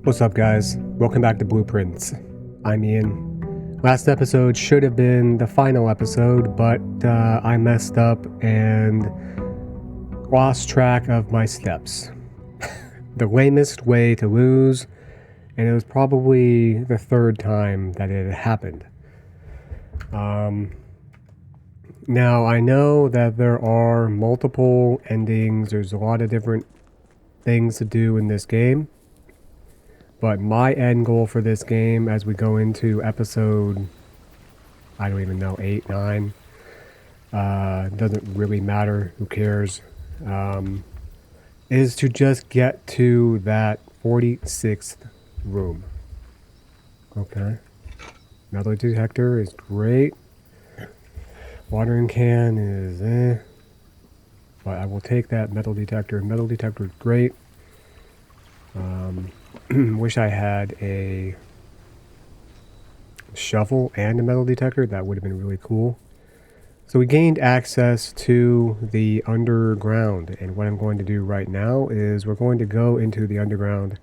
What's up, guys? Welcome back to Blueprints. I'm Ian. Last episode should have been the final episode, but I messed up and lost track of my steps. The lamest way to lose, and it was probably the third time that it had happened. Now, I know that there are multiple endings, there's a lot of different things to do in this game. But my end goal for this game, as we go into episode, I don't even know, 8, 9, doesn't really matter, who cares, is to just get to that 46th room. Okay. Metal detector is great. Watering can is but I will take that metal detector. Metal detector is great. Wish I had a shovel and a metal detector. That would have been really cool. So we gained access to the underground, and what I'm going to do right now is we're going to go into the underground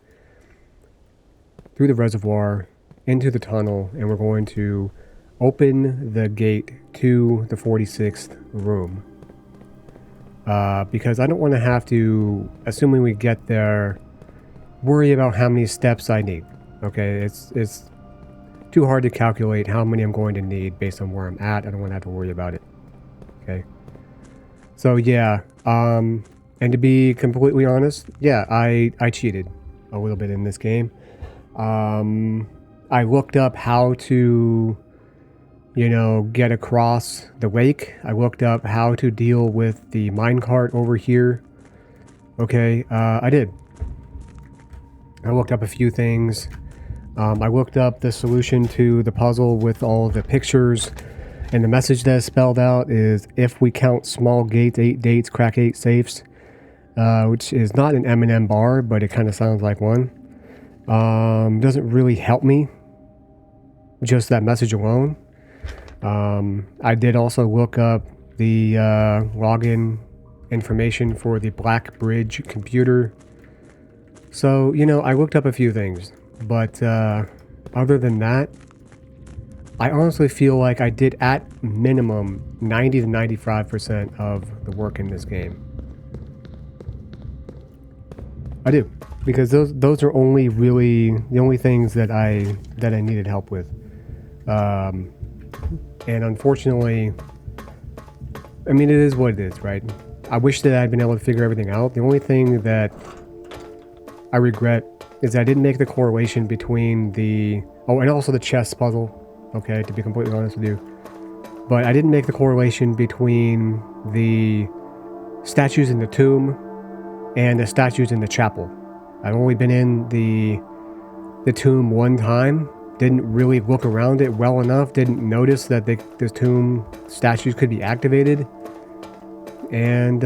through the reservoir into the tunnel, and we're going to open the gate to the 46th room, because I don't want to have to, assuming we get there, worry about how many steps I need. Okay, it's too hard to calculate how many I'm going to need based on where I'm at. I don't want to have to worry about it. Okay, so yeah, and to be completely honest, yeah, I cheated a little bit in this game. I looked up how to, get across the lake. I looked up how to deal with the minecart over here. Okay, I did. I looked up a few things. I looked up the solution to the puzzle with all the pictures, and the message that is spelled out is, if we count small gates, 8 dates, crack 8 safes, which is not an M&M bar, but it kind of sounds like one. Doesn't really help me, just that message alone. I did also look up the login information for the Black Bridge computer. So, I looked up a few things, but other than that, I honestly feel like I did at minimum 90 to 95% of the work in this game. I do, because those are only really the only things that I needed help with, and unfortunately, I mean, it is what it is, right? I wish that I'd been able to figure everything out. The only thing that I regret is I didn't make the correlation between and also the chess puzzle, okay, to be completely honest with you. But I didn't make the correlation between the statues in the tomb and the statues in the chapel. I've only been in the tomb one time, didn't really look around it well enough, didn't notice that the tomb statues could be activated, and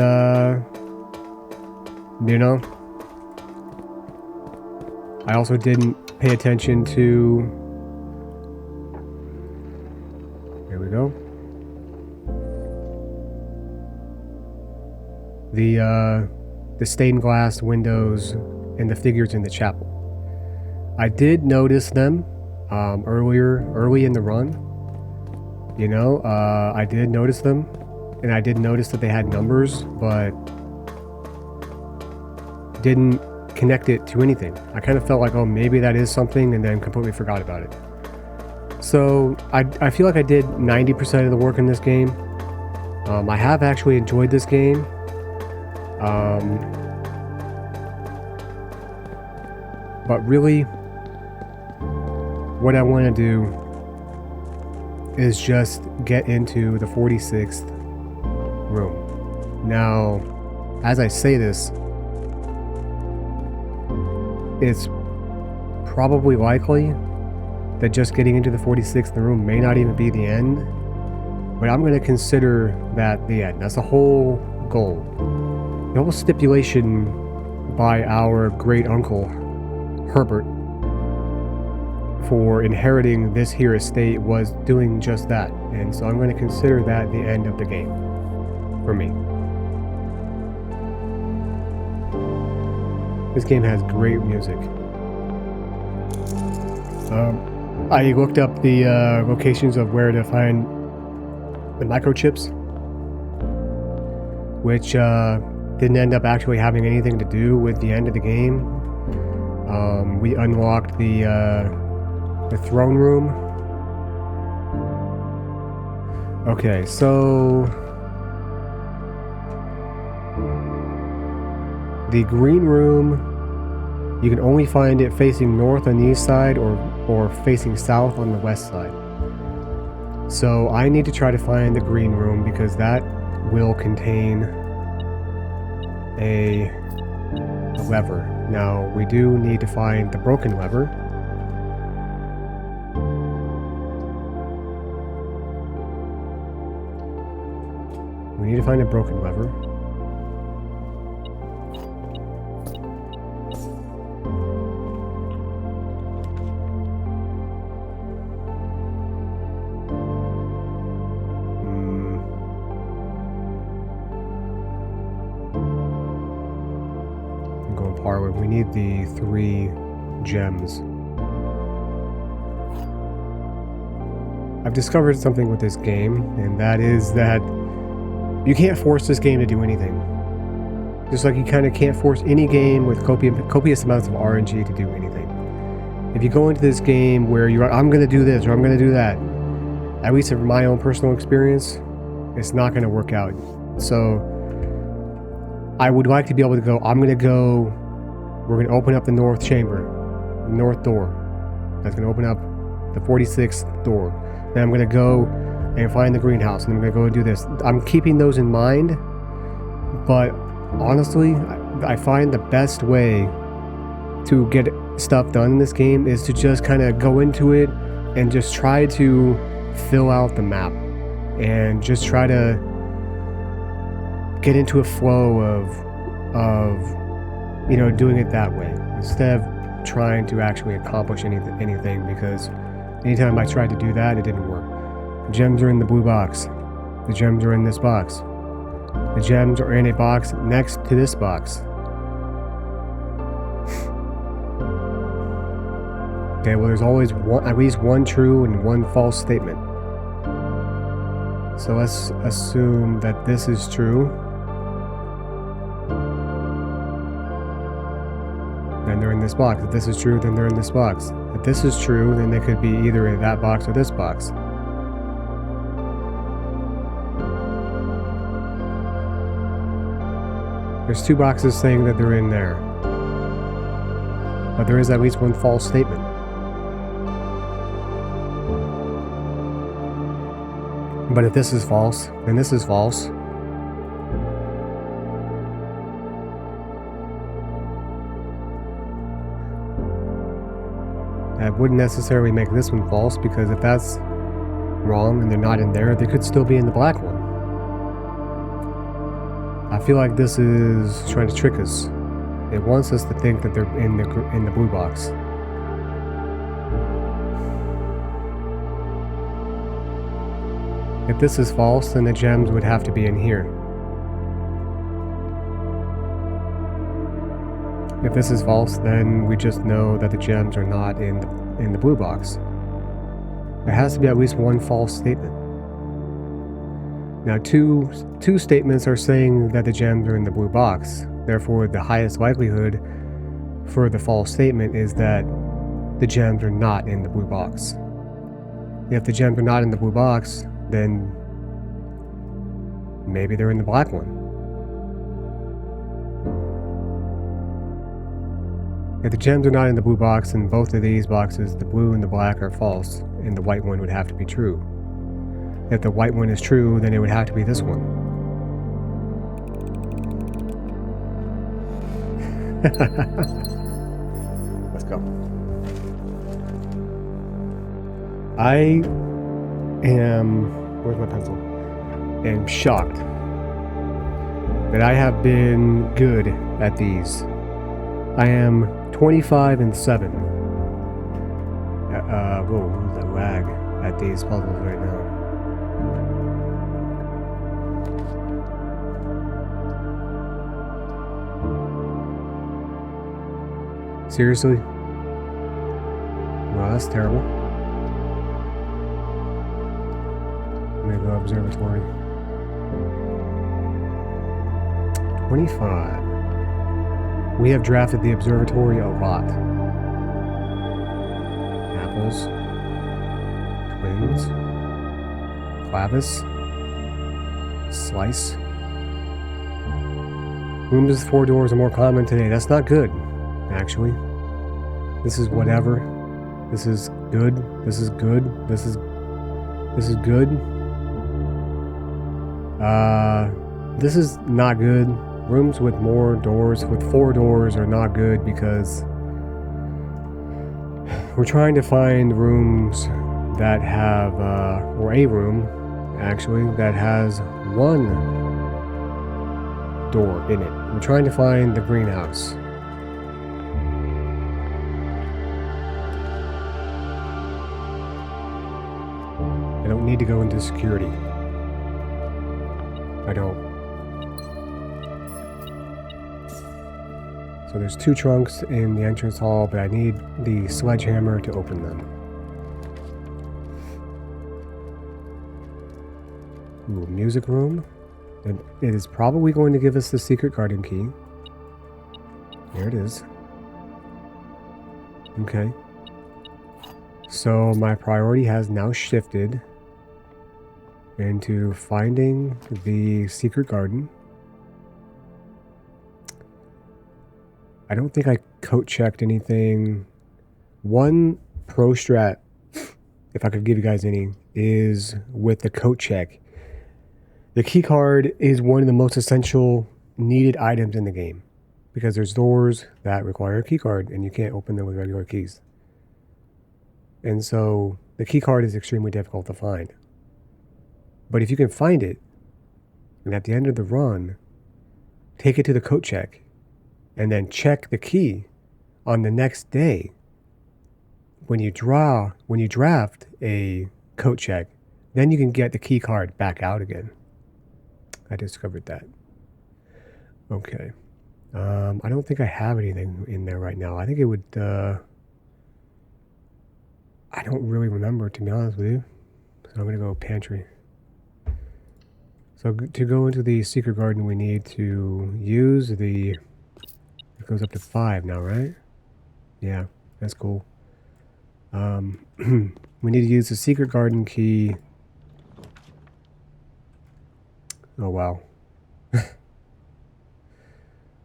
I also didn't pay attention to, there we go, the stained glass windows and the figures in the chapel. I did notice them early in the run. I did notice them, and I did notice that they had numbers, but didn't connect it to anything. I kind of felt like, oh, maybe that is something, and then completely forgot about it. So I feel like I did 90% of the work in this game. I have actually enjoyed this game. But really, what I want to do is just get into the 46th room. Now, as I say this, it's probably likely that just getting into the 46th room may not even be the end, but I'm going to consider that the end. That's the whole goal. The whole stipulation by our great uncle Herbert for inheriting this here estate was doing just that, and so I'm going to consider that the end of the game for me. This game has great music. I looked up the locations of where to find the microchips, which didn't end up actually having anything to do with the end of the game. We unlocked the throne room. Okay, so the green room, you can only find it facing north on the east side or facing south on the west side. So I need to try to find the green room because that will contain a lever. Now we do need to find the broken lever. We need to find a broken lever. We need the 3 gems. I've discovered something with this game, and that is that you can't force this game to do anything. Just like you kind of can't force any game with copious amounts of RNG to do anything. If you go into this game where you're, I'm going to do this or I'm going to do that, at least in my own personal experience, it's not going to work out. So I would like to be able to go, I'm going to go, we're going to open up the north chamber, the north door. That's going to open up the 46th door. Then I'm going to go and find the greenhouse, and I'm going to go and do this. I'm keeping those in mind, but honestly, I find the best way to get stuff done in this game is to just kind of go into it and just try to fill out the map and just try to get into a flow of you know, doing it that way instead of trying to actually accomplish anything, because anytime I tried to do that, it didn't work. The gems are in the blue box. The gems are in this box. The gems are in a box next to this box. Okay, well, there's always at least one true and one false statement. So let's assume that this is true. Then they're in this box. If this is true, then they're in this box. If this is true, then they could be either in that box or this box. There's 2 boxes saying that they're in there. But there is at least one false statement. But if this is false, then this is false. That wouldn't necessarily make this one false, because if that's wrong and they're not in there, they could still be in the black one. I feel like this is trying to trick us. It wants us to think that they're in the blue box. If this is false, then the gems would have to be in here. If this is false, then we just know that the gems are not in the blue box. There has to be at least one false statement. Now, two statements are saying that the gems are in the blue box. Therefore, the highest likelihood for the false statement is that the gems are not in the blue box. If the gems are not in the blue box, then maybe they're in the black one. If the gems are not in the blue box, then both of these boxes, the blue and the black, are false, and the white one would have to be true. If the white one is true, then it would have to be this one. Let's go. I am, where's my pencil? Am shocked that I have been good at these. I am 25-7. Whoa, that lag at these puzzles right now. Seriously? Well, that's terrible. I'm gonna go observatory. 25. We have drafted the observatory a lot. Apples. Twins. Clavis. Slice. Rooms with 4 doors are more common today. That's not good, actually. This is whatever. This is good. This is good. This is good. This is not good. Rooms with more doors, with 4 doors, are not good because we're trying to find rooms that have, or a room, actually, that has 1 door in it. We're trying to find the greenhouse. I don't need to go into security. I don't. So there's 2 trunks in the entrance hall, but I need the sledgehammer to open them. Ooh, music room. And it is probably going to give us the secret garden key. There it is. Okay. So my priority has now shifted into finding the secret garden. I don't think I coat checked anything. One pro strat, if I could give you guys any, is with the coat check. The key card is one of the most essential needed items in the game because there's doors that require a key card and you can't open them with regular keys. And so the key card is extremely difficult to find. But if you can find it, and at the end of the run, take it to the coat check, and then check the key on the next day, when you draft a coat check, then you can get the key card back out again. I discovered that. Okay. I don't think I have anything in there right now. I think it would, I don't really remember, to be honest with you. So I'm gonna go pantry. So to go into the secret garden, we need to use the, it goes up to 5 now, right? Yeah, that's cool. We need to use the secret garden key. Oh, wow.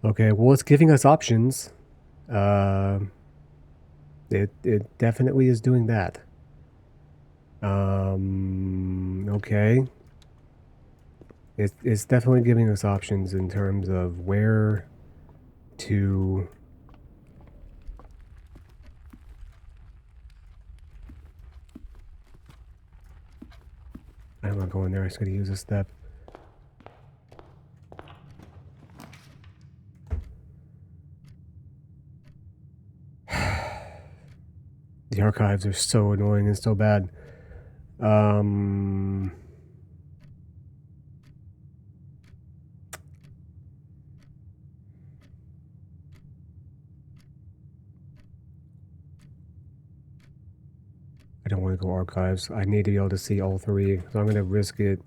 Okay, well, it's giving us options. It definitely is doing that. Okay. It's definitely giving us options in terms of where to... I'm not going there, I'm just going to use a step. The archives are so annoying and so bad. I don't want to go archives. I need to be able to see all 3, so I'm going to risk it.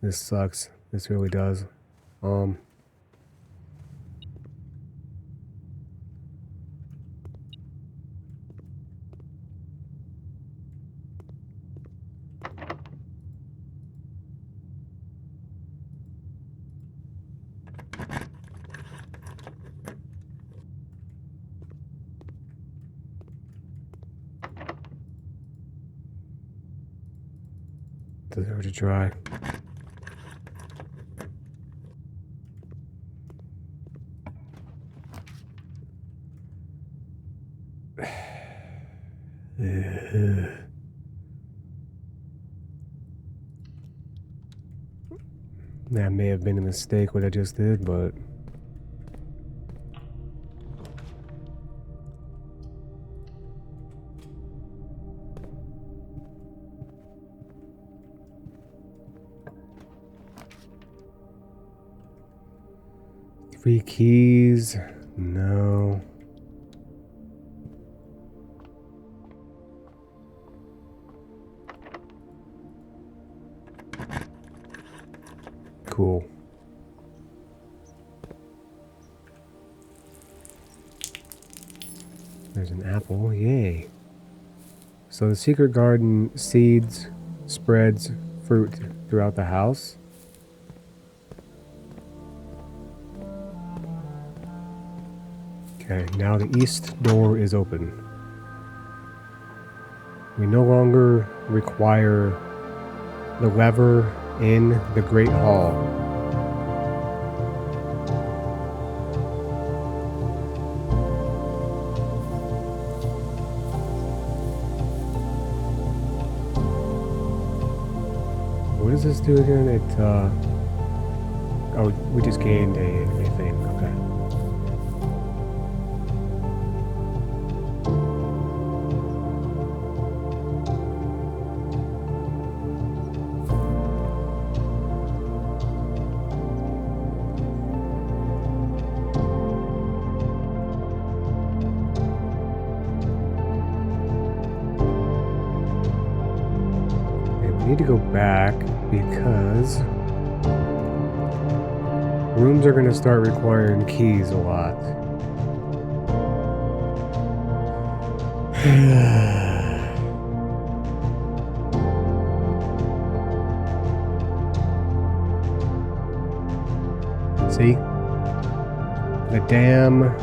This sucks. This really does. Doesn't hurt to try. That may have been a mistake what I just did, but... Three keys? No. cool. There's an apple, yay. So the secret garden seeds, spreads fruit throughout the house. Okay, now the east door is open. We no longer require the lever in the Great Hall. What does this do again? It, oh, we just gained a thing, okay. We need to go back because rooms are going to start requiring keys a lot. See? The damn...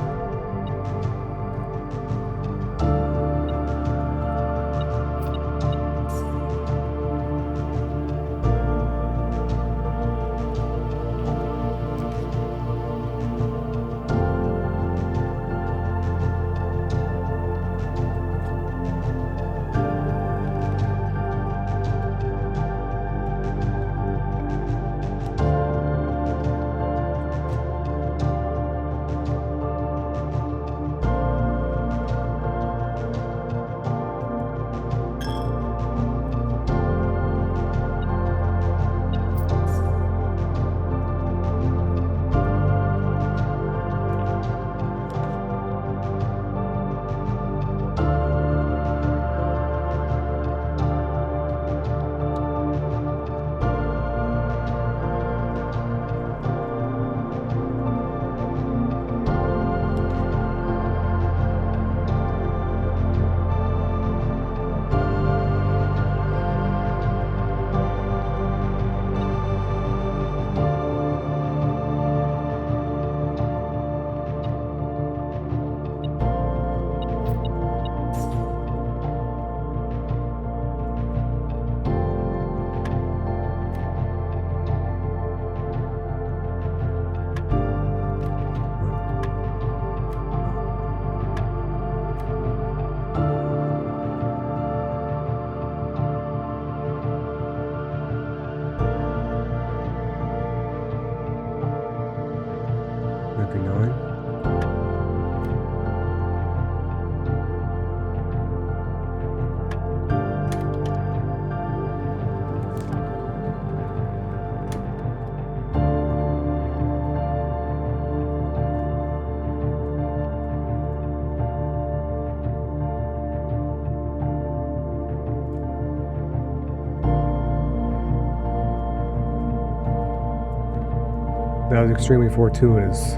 That was extremely fortuitous.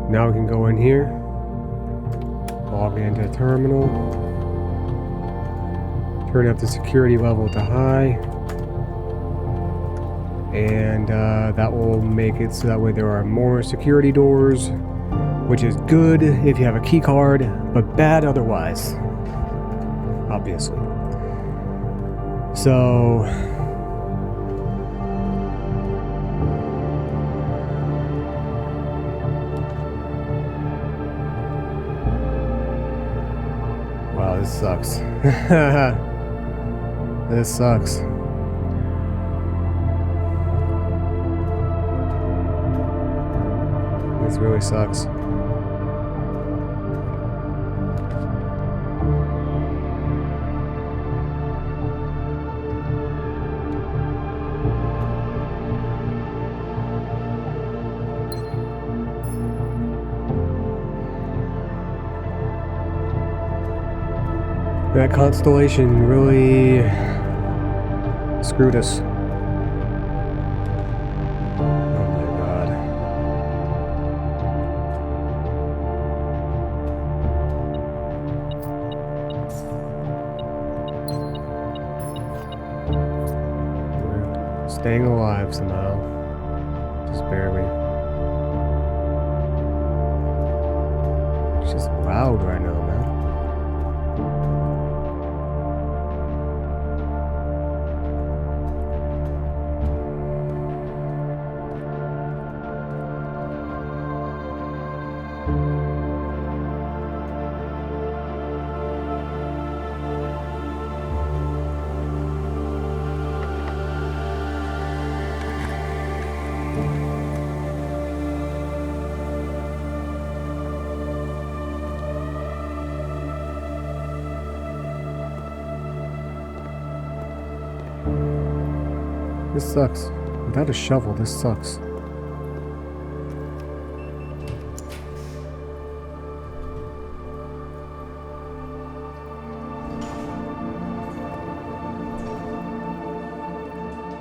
Now we can go in here, log into the terminal, turn up the security level to high, and that will make it so that way there are more security doors, which is good if you have a key card, but bad otherwise, obviously. So wow, this sucks. This sucks. This really sucks. That constellation really screwed us. Staying alive somehow. Just barely. It's just loud right now, man. This sucks. Without a shovel, this sucks.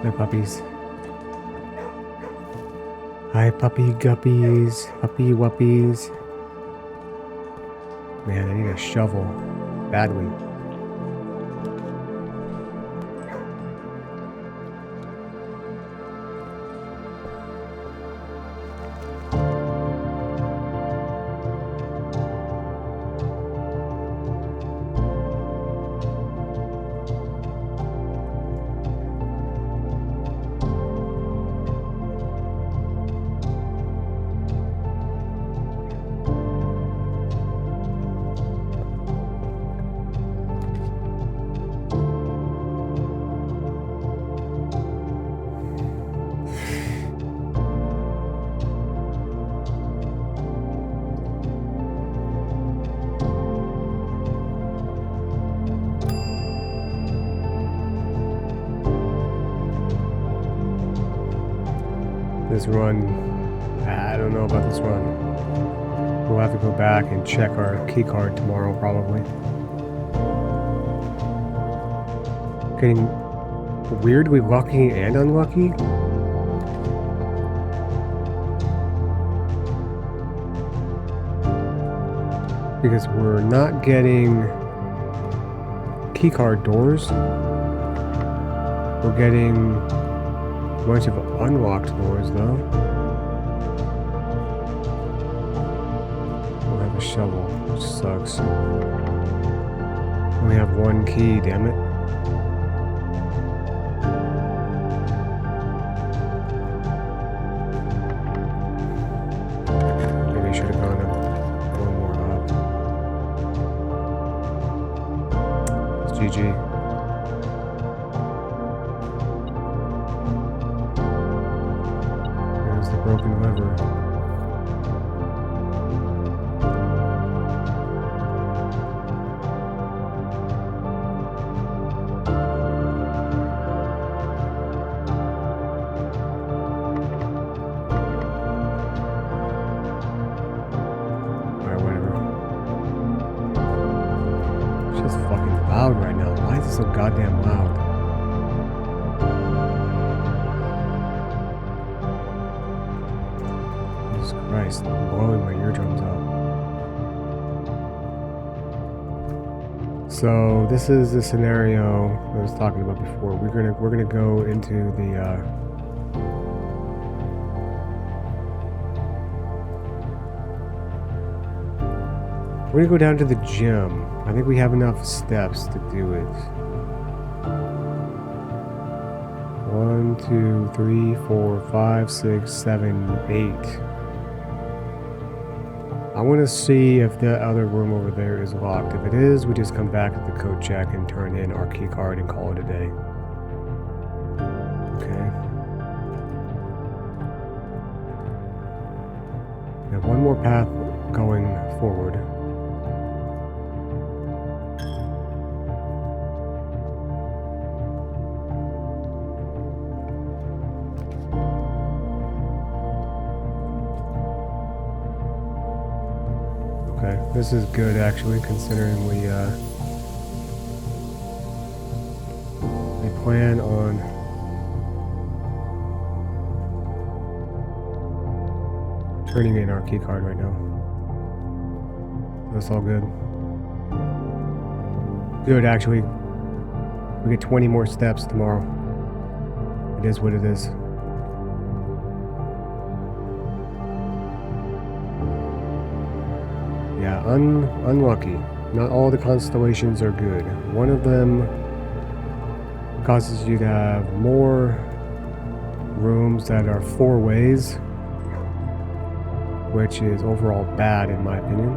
Hi, puppies. Hi, puppy guppies. Puppy wuppies. Man, I need a shovel. Badly. This run, I don't know about this run. We'll have to go back and check our key card tomorrow, probably. Getting weirdly lucky and unlucky. Because we're not getting key card doors. We're getting a bunch of unlocked doors, though. We'll have a shovel, which sucks. We have one key, damn it. Maybe I should have gone up one more up. It's GG. Broken lever. Alright, whatever. It's just fucking loud right now. Why is it so goddamn loud? Christ, I'm blowing my eardrums out. So this is the scenario I was talking about before. We're gonna go into the we're gonna go down to the gym. I think we have enough steps to do it. 1, 2, 3, 4, 5, 6, 7, 8. I want to see if the other room over there is locked. If it is, we just come back to the code check and turn in our key card and call it a day. Okay. We have one more path going forward. Okay, this is good actually, considering we plan on turning in our key card right now. That's all good. Good actually. We get 20 more steps tomorrow. It is what it is. Yeah, unlucky. Not all the constellations are good. One of them causes you to have more rooms that are 4 ways, which is overall bad in my opinion.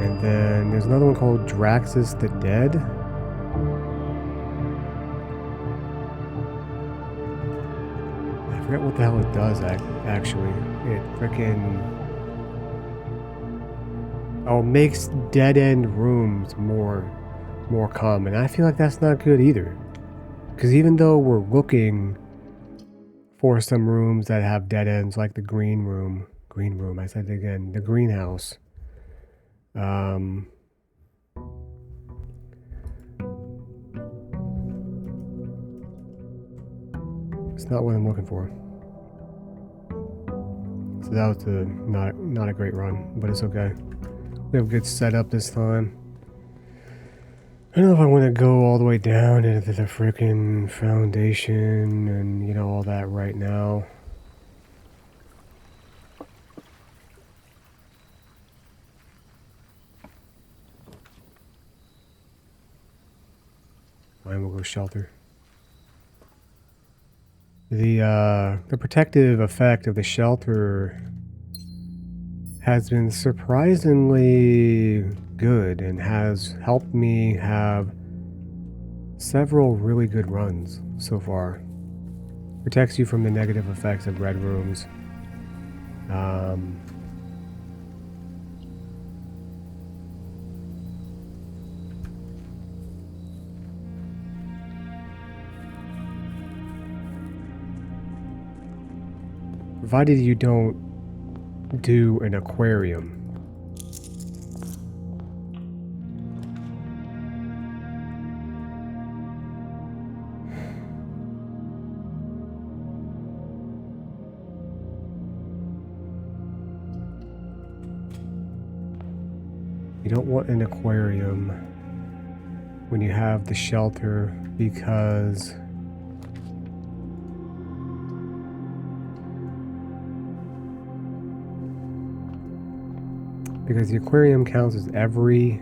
And then there's another one called Draxus the Dead. I forget what the hell it does actually. It frickin'... Oh, makes dead-end rooms more common. I feel like that's not good either. Because even though we're looking for some rooms that have dead ends, like the green room, I said it again, the greenhouse. It's not what I'm looking for. So that was not a great run, but it's okay. We have a good setup this time. I don't know if I want to go all the way down into the freaking foundation and, you know, all that right now. Fine, we'll go shelter. The protective effect of the shelter has been surprisingly good and has helped me have several really good runs so far. Protects you from the negative effects of red rooms. Provided you don't do an aquarium. You don't want an aquarium when you have the shelter because the aquarium counts as every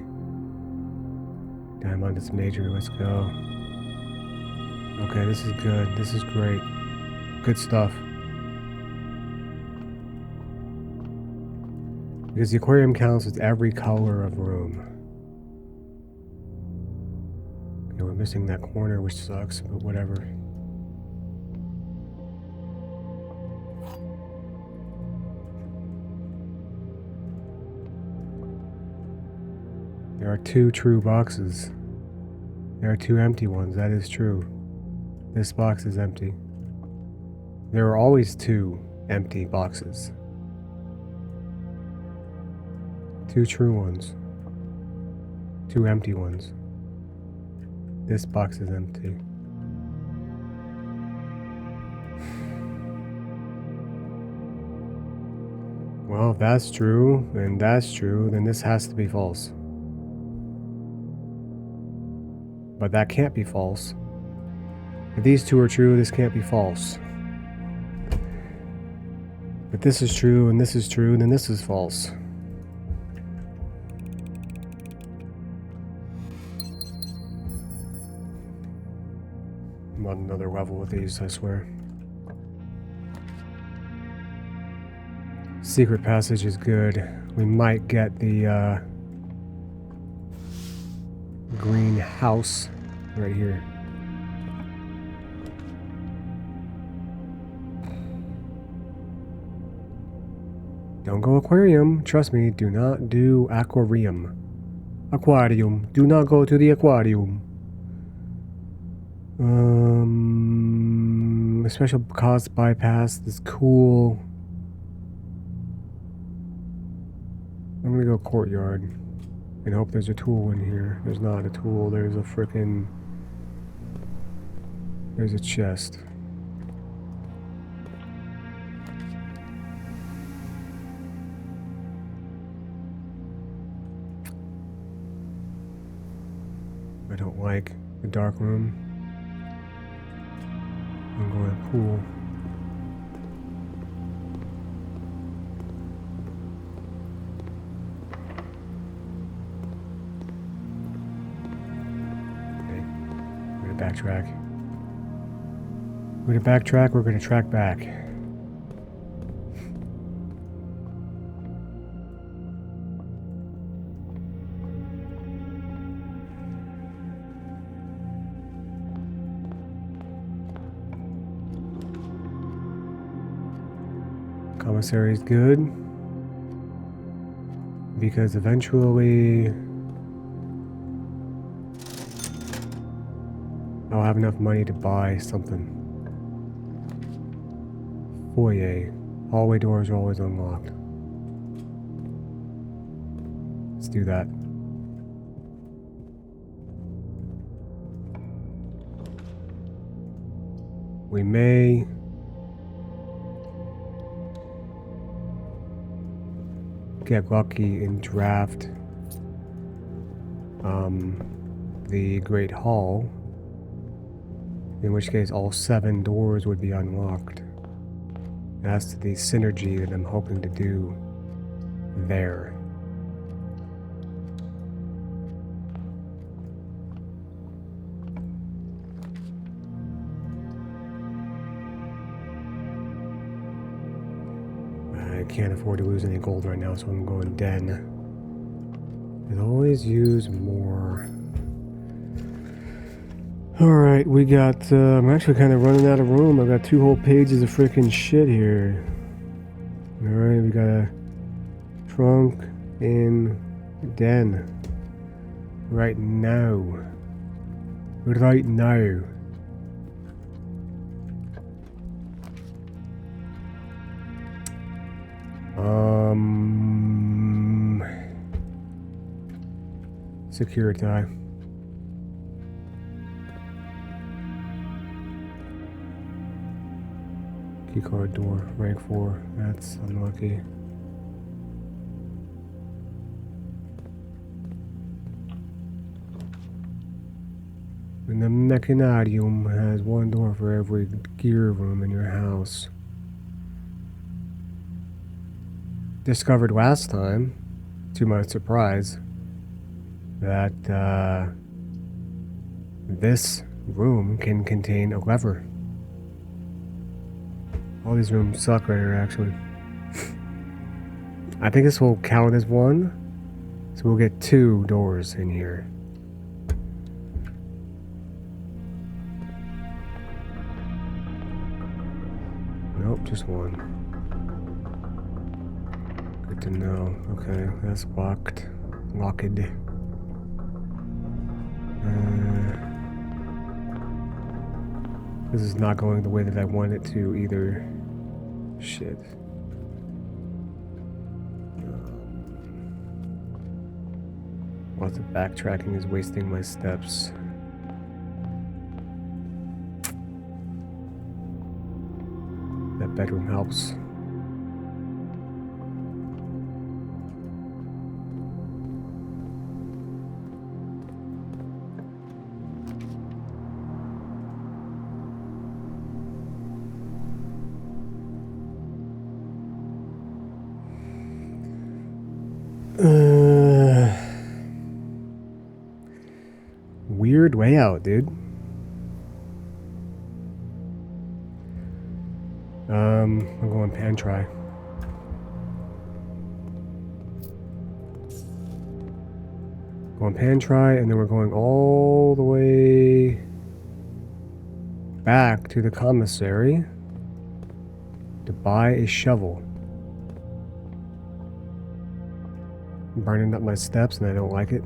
diamond is major. Let's go. Okay, this is good. This is great. Good stuff. Because the aquarium counts as every color of room. Okay, we're missing that corner, which sucks, but whatever. There are 2 true boxes. There are 2 empty ones. That is true. This box is empty. There are always 2 empty boxes. 2 true ones. 2 empty ones. This box is empty. Well, if that's true, and that's true, then this has to be false. But that can't be false. If these 2 are true, this can't be false. If this is true and this is true, then this is false. I'm on another level with these, I swear. Secret passage is good. We might get the green house right here. Don't go aquarium. Trust me, do not do aquarium. Aquarium. Do not go to the aquarium. A special cost bypass is cool. I'm gonna go courtyard and hope there's a tool in here. There's not a tool. There's a frickin'... There's a chest. I don't like the dark room. I'm going to pool. Okay, we're going to backtrack. We're going to backtrack, we're going to track back. Commissary is good because eventually I'll have enough money to buy something. Foyer. Hallway doors are always unlocked. Let's do that. We may get lucky and draft the Great Hall, in which case all 7 doors would be unlocked. That's the synergy that I'm hoping to do there. I can't afford to lose any gold right now, so I'm going den. I'd always use more. Alright, we got, I'm actually kind of running out of room. I've got 2 whole pages of freaking shit here. Alright, we got a trunk in den. Right now. Right now. Security. Keycard door, rank 4. That's unlucky. And the mechanarium has 1 door for every gear room in your house. Discovered last time, to my surprise, that this room can contain a lever. All these rooms suck right here, actually. I think this will count as 1, so we'll get 2 doors in here. Nope, just 1. Good to know. Okay, that's locked. Locked. This is not going the way that I want it to either. Shit. Lots of backtracking is wasting my steps. That bedroom helps. Weird layout, dude. I'm going pan try. Going pan try, and then we're going all the way back to the commissary to buy a shovel. I'm burning up my steps, and I don't like it.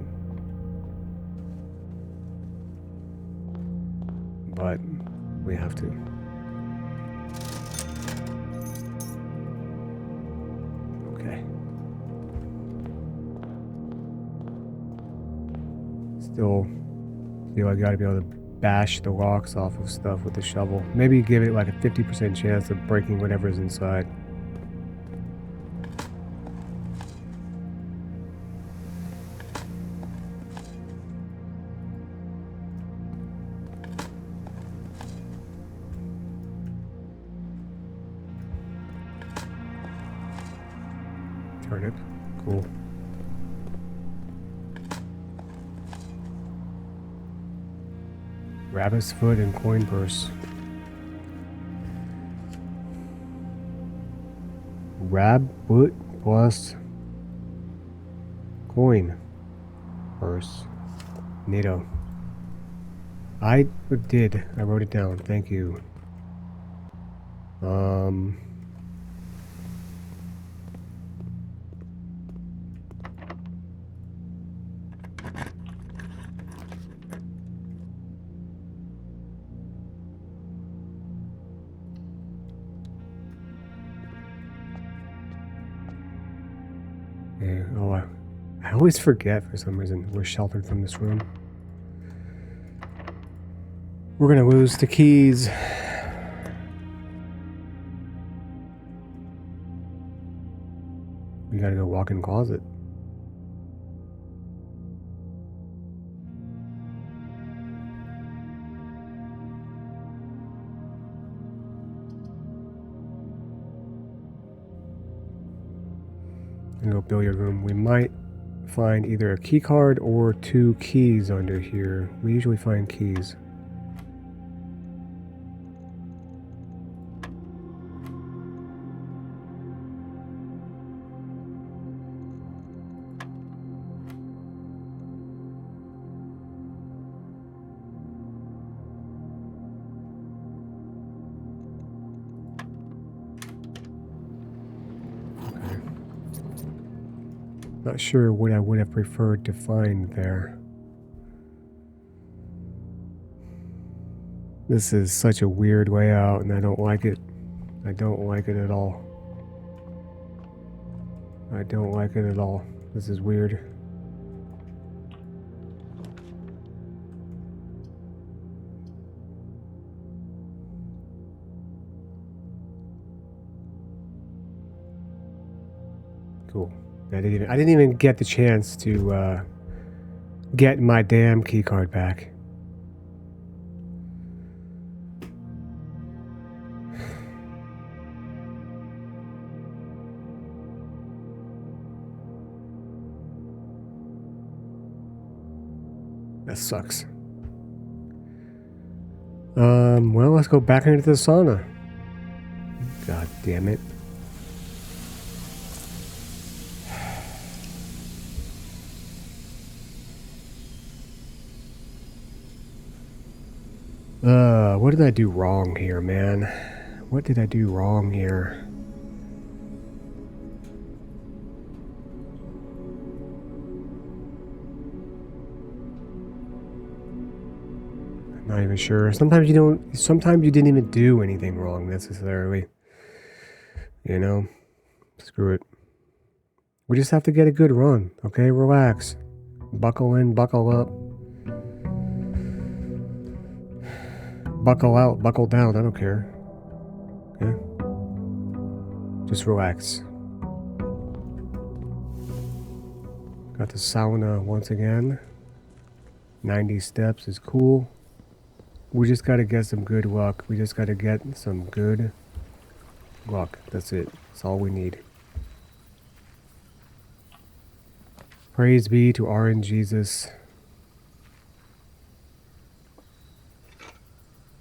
But we have to. Okay. Still feel I gotta be able to bash the rocks off of stuff with the shovel. Maybe give it like a 50% chance of breaking whatever's inside. Got it. Cool. Rabbit's foot and coin purse. Rabbit plus coin purse. Neato. I did. I wrote it down. Thank you. Yeah, oh, I always forget for some reason we're sheltered from this room. We're gonna lose the keys. We gotta go walk in closet. And go billiard room. We might find either a key card or 2 keys under here. We usually find keys. Not sure what I would have preferred to find there. This is such a weird way out, and I don't like it. I don't like it at all. I don't like it at all. This is weird. Cool. I didn't even get the chance to get my damn key card back. That sucks. Well, let's go back into the sauna. God damn it. What did I do wrong here, man? What did I do wrong here? I'm not even sure. Sometimes you didn't even do anything wrong necessarily. You know? Screw it. We just have to get a good run, okay? Relax. Buckle in, buckle up. Buckle out, buckle down, I don't care. Okay? Just relax. Got the sauna once again. 90 steps is cool. We just gotta get some good luck. We just gotta get some good luck. That's it. That's all we need. Praise be to our in Jesus.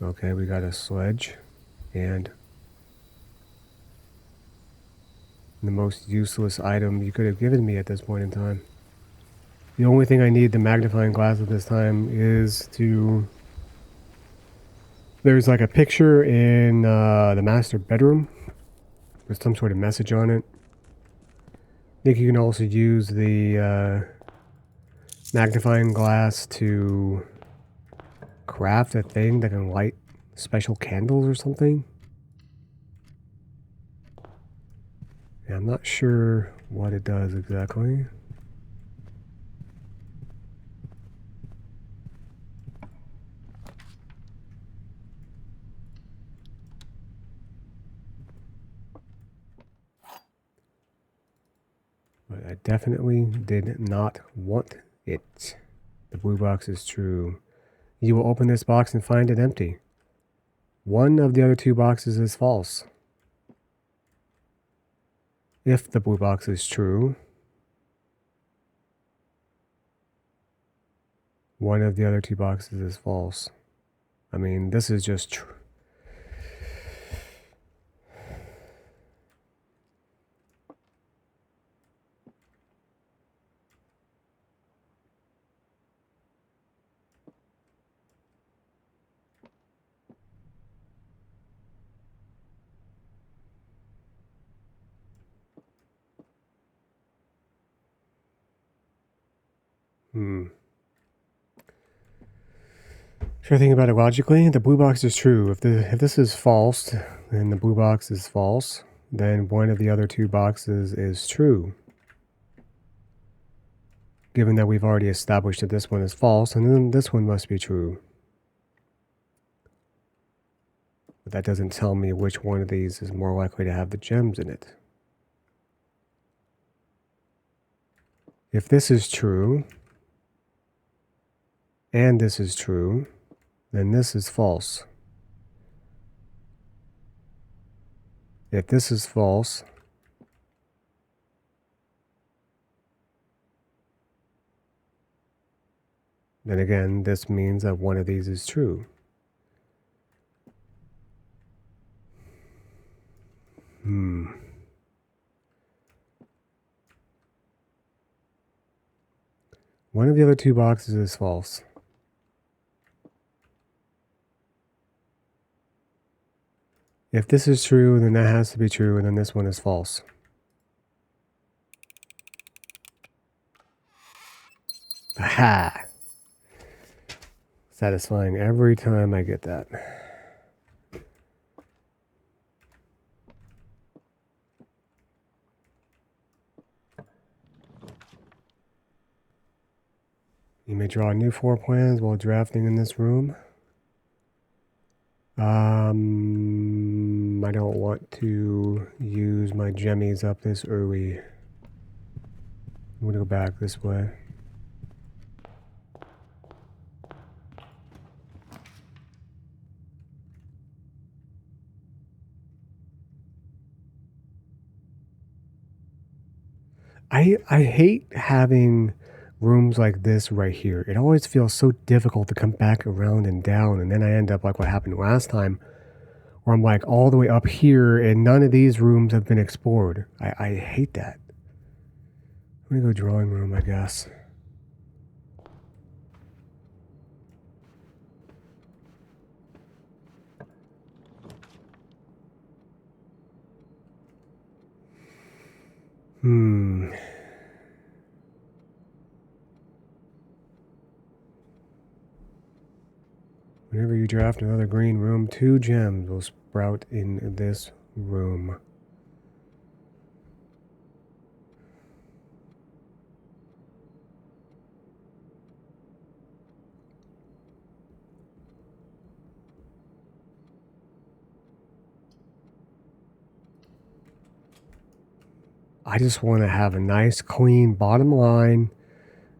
Okay, we got a sledge and the most useless item you could have given me at this point in time. The only thing I need the magnifying glass at this time is to... There's like a picture in the master bedroom with some sort of message on it. I think you can also use the magnifying glass to craft a thing that can light special candles or something. Yeah, I'm not sure what it does exactly. But I definitely did not want it. The blue box is true. You will open this box and find it empty. One of the other 2 boxes is false. If the blue box is true, one of the other two boxes is false. I mean, this is just true. Try thinking about it logically. The blue box is true. If this is false, and the blue box is false, then one of the other two boxes is true. Given that we've already established that this one is false, and then this one must be true. But that doesn't tell me which one of these is more likely to have the gems in it. If this is true, and this is true, then this is false. If this is false, then again, this means that one of these is true. One of the other two boxes is false. If this is true, then that has to be true, and then this one is false. Aha! Satisfying every time I get that. You may draw new floor plans while drafting in this room. I don't want to use my jemmies up this early. I'm gonna go back this way. I hate having rooms like this right here. It always feels so difficult to come back around and down, and then I end up like what happened last time, where I'm like all the way up here and none of these rooms have been explored. I hate that. I'm gonna go drawing room, I guess. Whenever you draft another green room, 2 gems will sprout in this room. I just want to have a nice, clean bottom line.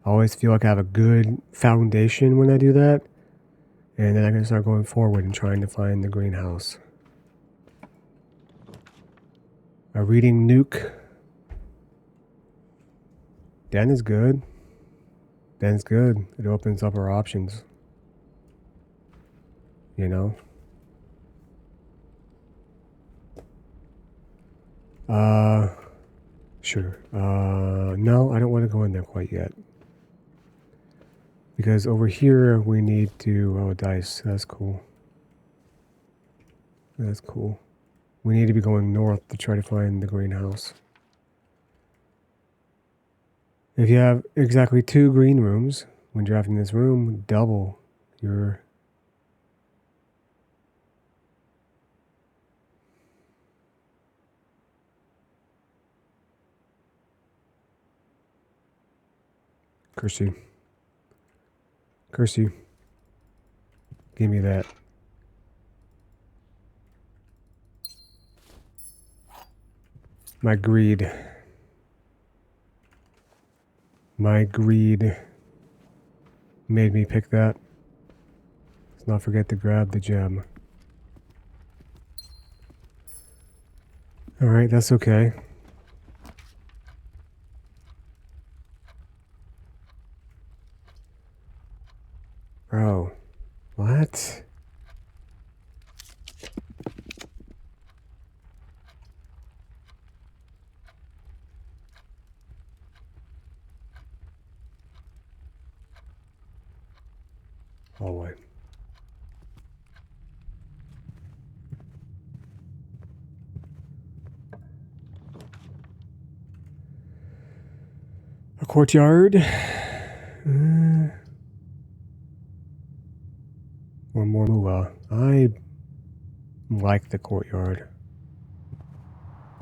I always feel like I have a good foundation when I do that. And then I can start going forward and trying to find the greenhouse. A reading nuke. Den is good. Den's good. It opens up our options. You know? Sure. No, I don't want to go in there quite yet. Because over here we need to, oh, dice, that's cool. That's cool. We need to be going north to try to find the greenhouse. If you have exactly 2 green rooms, when drafting this room, double your... Curse you. Curse you. Give me that. My greed. My greed made me pick that. Let's not forget to grab the gem. Alright, that's okay. Bro. What? Hallway. A courtyard. Or more moolah. I like the courtyard.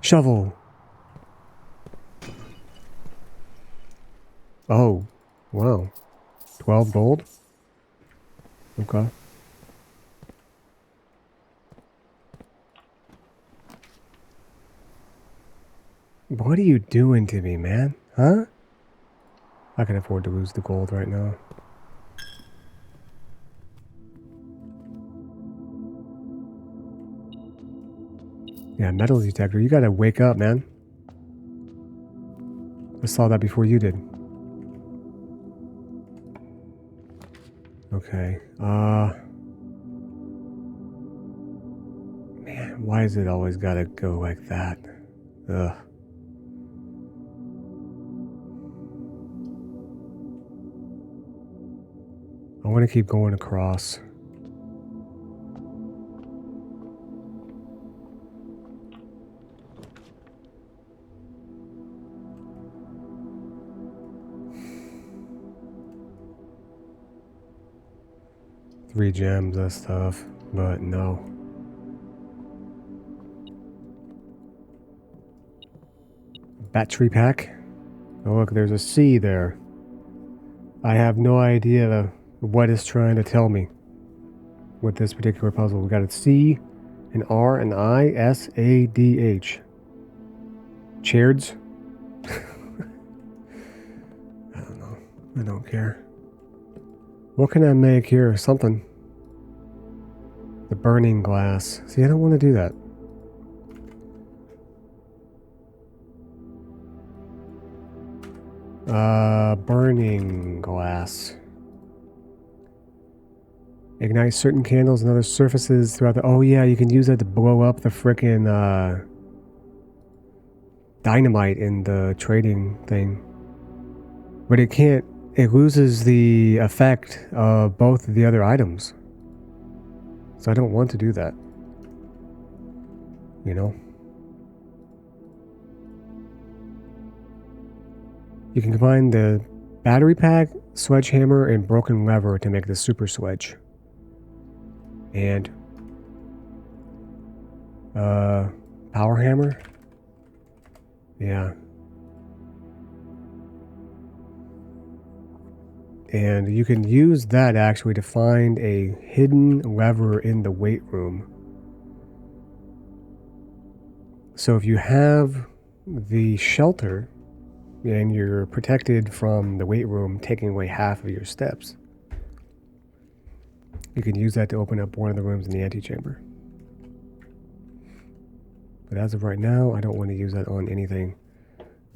Shovel. Oh, wow. 12 gold? Okay. What are you doing to me, man? Huh? I can afford to lose the gold right now. Yeah, metal detector. You gotta wake up, man. I saw that before you did. Okay. Man, why is it always gotta go like that? Ugh. I want to keep going across. Three gems, that stuff, but no. Battery pack. Oh look, there's a C there. I have no idea what it's trying to tell me with this particular puzzle. We got a C, an R, an I, S, A, D, H. Chareds? I don't know. I don't care. What can I make here? Something. The burning glass. See, I don't want to do that. Burning glass. Ignite certain candles and other surfaces throughout the... Oh yeah, you can use that to blow up the frickin' dynamite in the trading thing. But it can't... It loses the effect of both of the other items. So I don't want to do that. You know? You can combine the battery pack, sledgehammer, and broken lever to make the super sledge. And power hammer? Yeah. And you can use that actually to find a hidden lever in the weight room. So if you have the shelter and you're protected from the weight room taking away half of your steps, you can use that to open up one of the rooms in the antechamber. But as of right now, I don't want to use that on anything.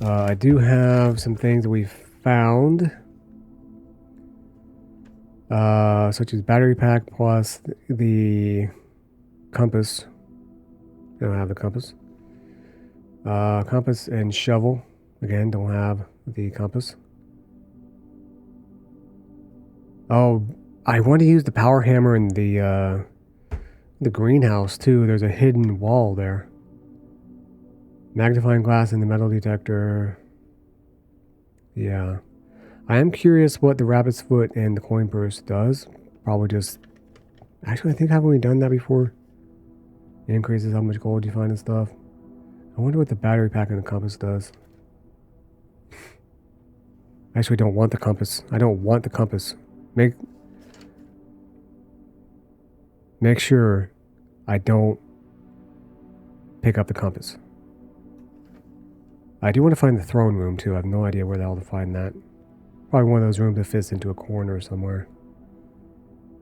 I do have some things that we've found. Such as battery pack plus the compass. I don't have the compass. Compass and shovel. Again, don't have the compass. Oh, I want to use the power hammer in the greenhouse too. There's a hidden wall there. Magnifying glass in the metal detector. Yeah. I am curious what the rabbit's foot and the coin purse does. Probably just... Actually, I think haven't we done that before? It increases how much gold you find and stuff. I wonder what the battery pack and the compass does. I actually don't want the compass. I don't want the compass. Make sure I don't pick up the compass. I do want to find the throne room too. I have no idea where the hell to find that. Probably one of those rooms that fits into a corner somewhere.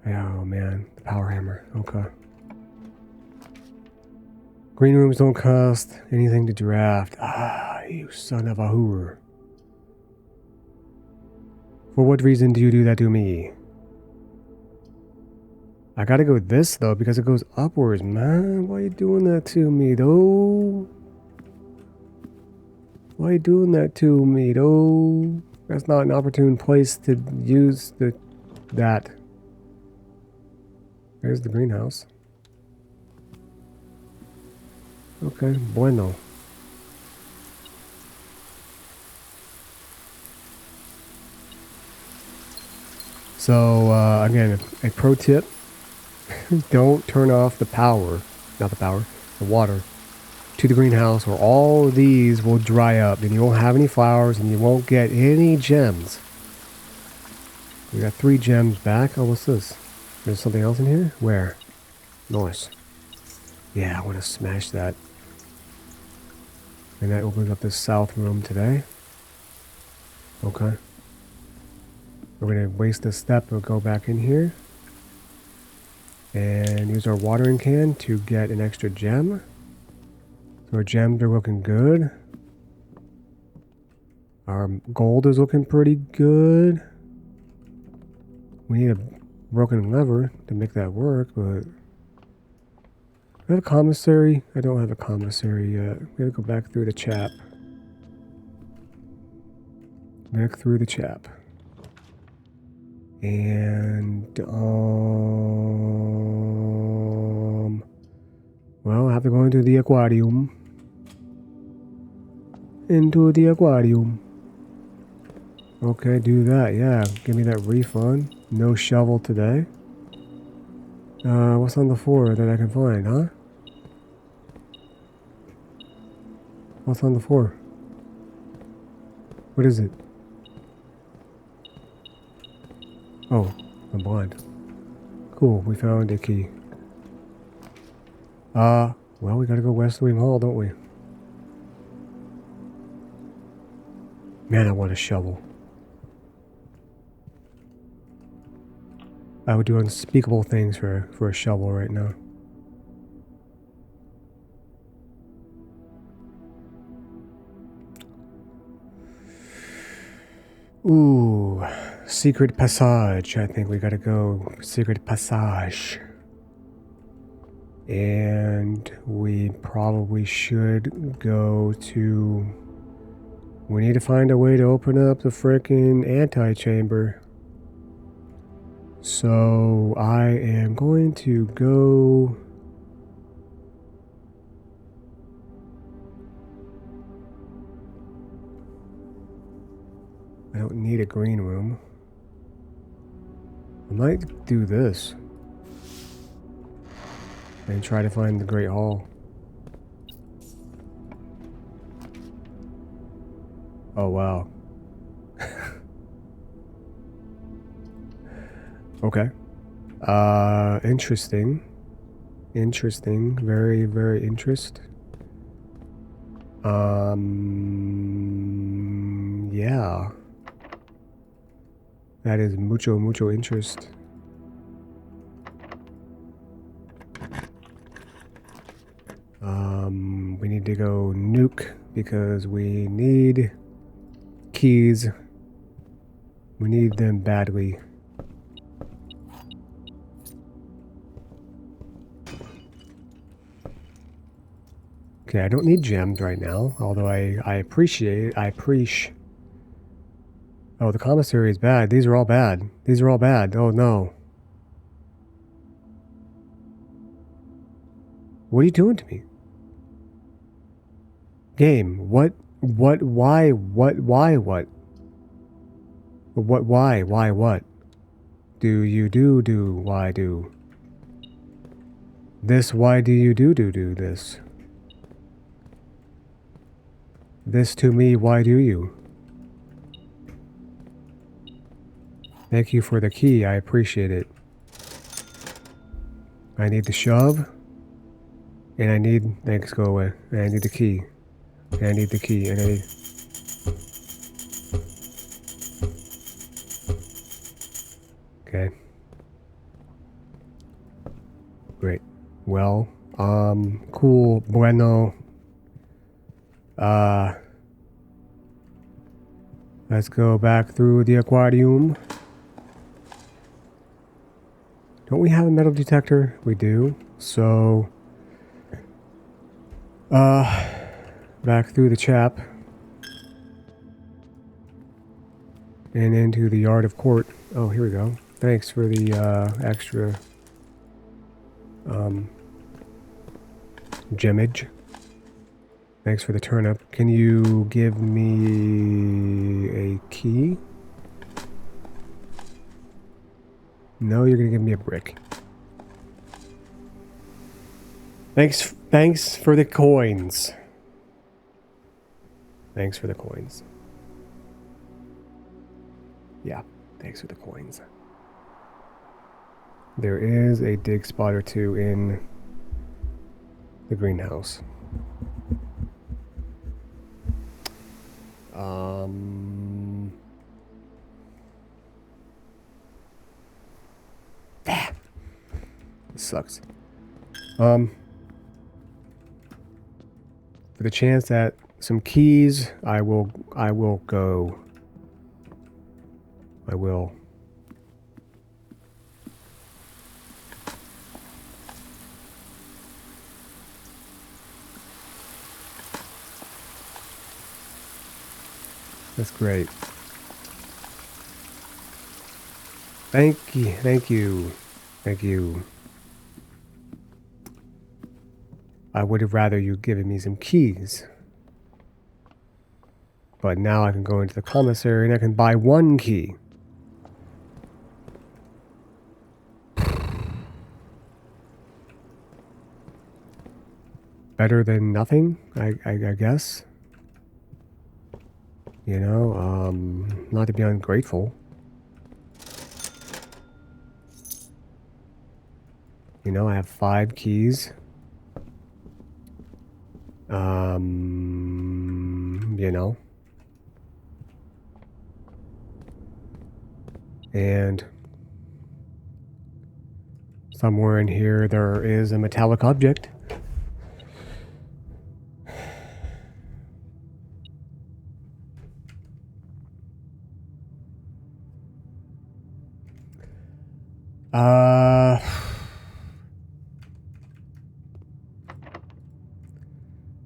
Oh man, the power hammer. Okay. Green rooms don't cost anything to draft. Ah, you son of a hooer. For what reason do you do that to me? I gotta go this though because it goes upwards, man. Why are you doing that to me though? Why are you doing that to me though? That's not an opportune place to use that. There's the greenhouse. Okay, bueno. So, again, a pro tip. Don't turn off the power, not the power, the water to the greenhouse or all of these will dry up and you won't have any flowers and you won't get any gems. We got 3 gems back. Oh, what's this? There's something else in here? Where? Nice. Yeah, I want to smash that. And that opens up this south room today. Okay. We're going to waste this step. We'll go back in here. And use our watering can to get an extra gem. So our gems are looking good. Our gold is looking pretty good. We need a broken lever to make that work, but... Do I have a commissary? I don't have a commissary yet. We gotta go back through the chap. Back through the chap. And, well, I have to go into the aquarium. Into the aquarium. Okay, do that, yeah. Give me that refund. No shovel today. What's on the floor that I can find, huh? What's on the floor? What is it? Oh, I'm blind. Cool, we found a key. Well, we gotta go West Wing Hall, don't we? Man, I want a shovel. I would do unspeakable things for a shovel right now. Ooh, secret passage. I think we gotta go secret passage. And we probably should go to... We need to find a way to open up the frickin' antechamber. So I am going to go... I don't need a green room. I might do this. And try to find the Great Hall. Oh, wow. Okay. Interesting. Interesting. Very, very interesting. Yeah. That is mucho, mucho interest. We need to go nuke because we need keys. We need them badly. Okay, I don't need gems right now, although I appreciate... Oh, the commissary is bad. These are all bad. These are all bad. Oh, no. What are you doing to me? Game, what, why, what? Why, what? Do you do, why do? This, why do you do this? This to me, why do you? Thank you for the key, I appreciate it. I need the shove. And I need, thanks, go away. And I need the key. And I need the key, and I need... Okay. Great. Well, cool, bueno. Let's go back through the aquarium. Don't we have a metal detector? We do. So, back through the chap. And into the yard of court. Oh, here we go. Thanks for the, extra, gemmage. Thanks for the turnip. Can you give me a key? No, you're gonna give me a brick. Thanks for the coins. Thanks for the coins. Yeah, thanks for the coins. There is a dig spot or two in the greenhouse. This sucks. For the chance at some keys, I will go. I will. That's great. Thank you, thank you, thank you. I would have rather you given me some keys. But now I can go into the commissary and I can buy one key. Better than nothing, I guess. You know, not to be ungrateful. You know, I have 5 keys. You know. And somewhere in here there is a metallic object.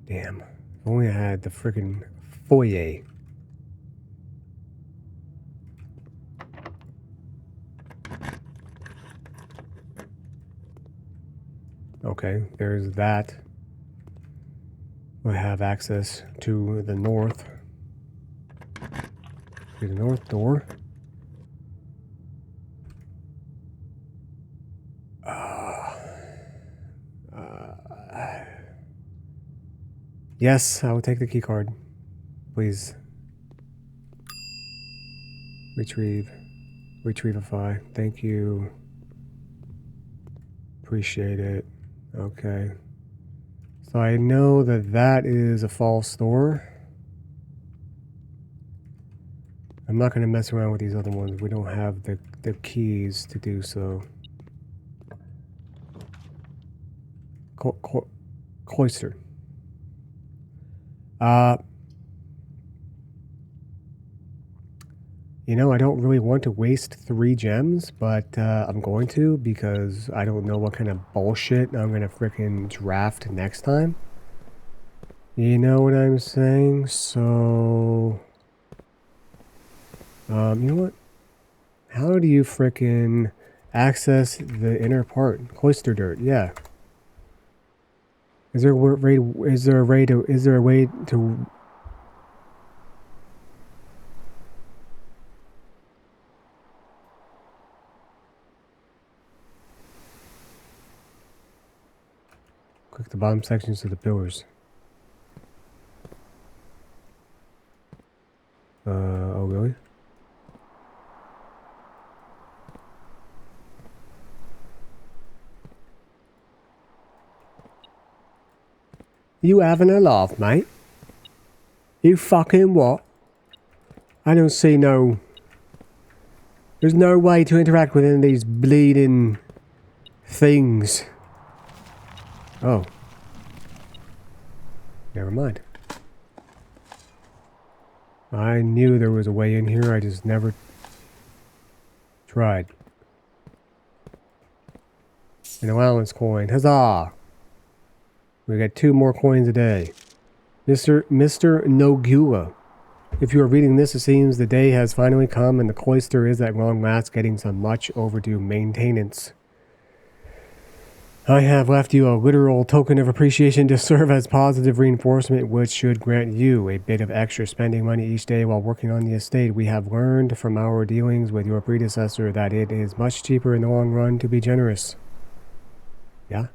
Damn. If only I had the freaking foyer. Okay, there's that. I have access to the north. To the north door. Yes, I will take the key card. Please. Retrieve. Retrievify. Thank you. Appreciate it. Okay. So I know that that is a false door. I'm not going to mess around with these other ones. We don't have the keys to do so. Cloister. You know, I don't really want to waste 3 gems, but I'm going to because I don't know what kind of bullshit I'm going to frickin' draft next time. You know what I'm saying? So... you know what? How do you frickin' access the inner part? Cloister dirt, yeah. Is there a way to click the bottom sections of the pillars? Oh really? You having a laugh, mate? You fucking what? I don't see no... There's no way to interact with any of these bleeding things. Oh. Never mind. I knew there was a way in here, I just never tried. An allowance coin. Huzzah! We got 2 more coins a day. Mr. Nogula. If you are reading this, it seems the day has finally come and the cloister is at long last getting some much overdue maintenance. I have left you a literal token of appreciation to serve as positive reinforcement, which should grant you a bit of extra spending money each day while working on the estate. We have learned from our dealings with your predecessor that it is much cheaper in the long run to be generous. Yeah?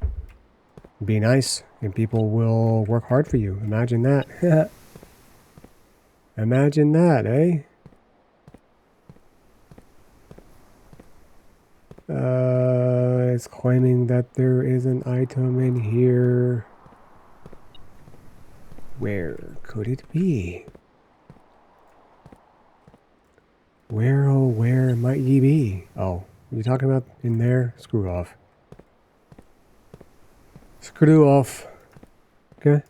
Be nice, and people will work hard for you. Imagine that. Imagine that, eh? It's claiming that there is an item in here. Where could it be? Where, oh, where might ye be? Oh, you talking about in there? Screw off. Screw off. Okay.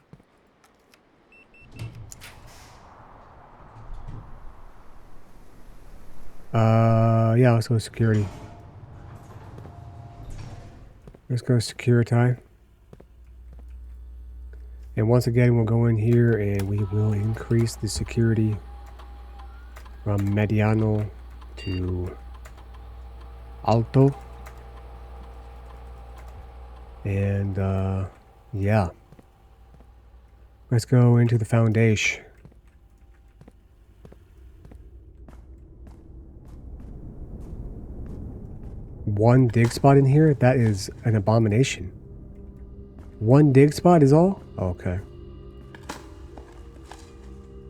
Yeah, let's go security. Let's go security. And once again, we'll go in here and we will increase the security from mediano to alto. And, yeah. Let's go into the foundation. One dig spot in here? That is an abomination. One dig spot is all? Okay.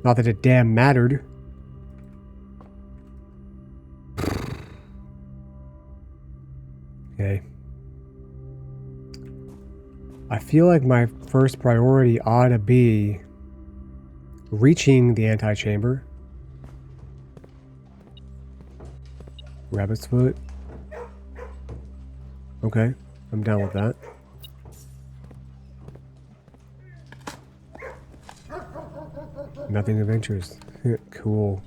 Not that it damn mattered. Okay. I feel like my first priority ought to be reaching the antechamber. Rabbit's foot. Okay, I'm down with that. Nothing of interest. Cool.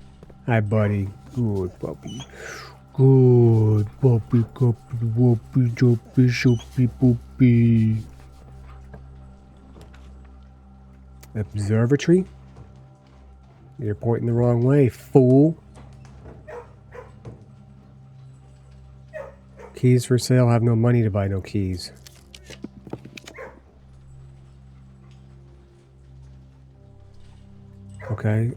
Hi, buddy. Good puppy. Good puppy, puppy, whoopy, choppy, shoppy, poopy. Observatory? You're pointing the wrong way, fool. Keys for sale. Have no money to buy no keys. Okay.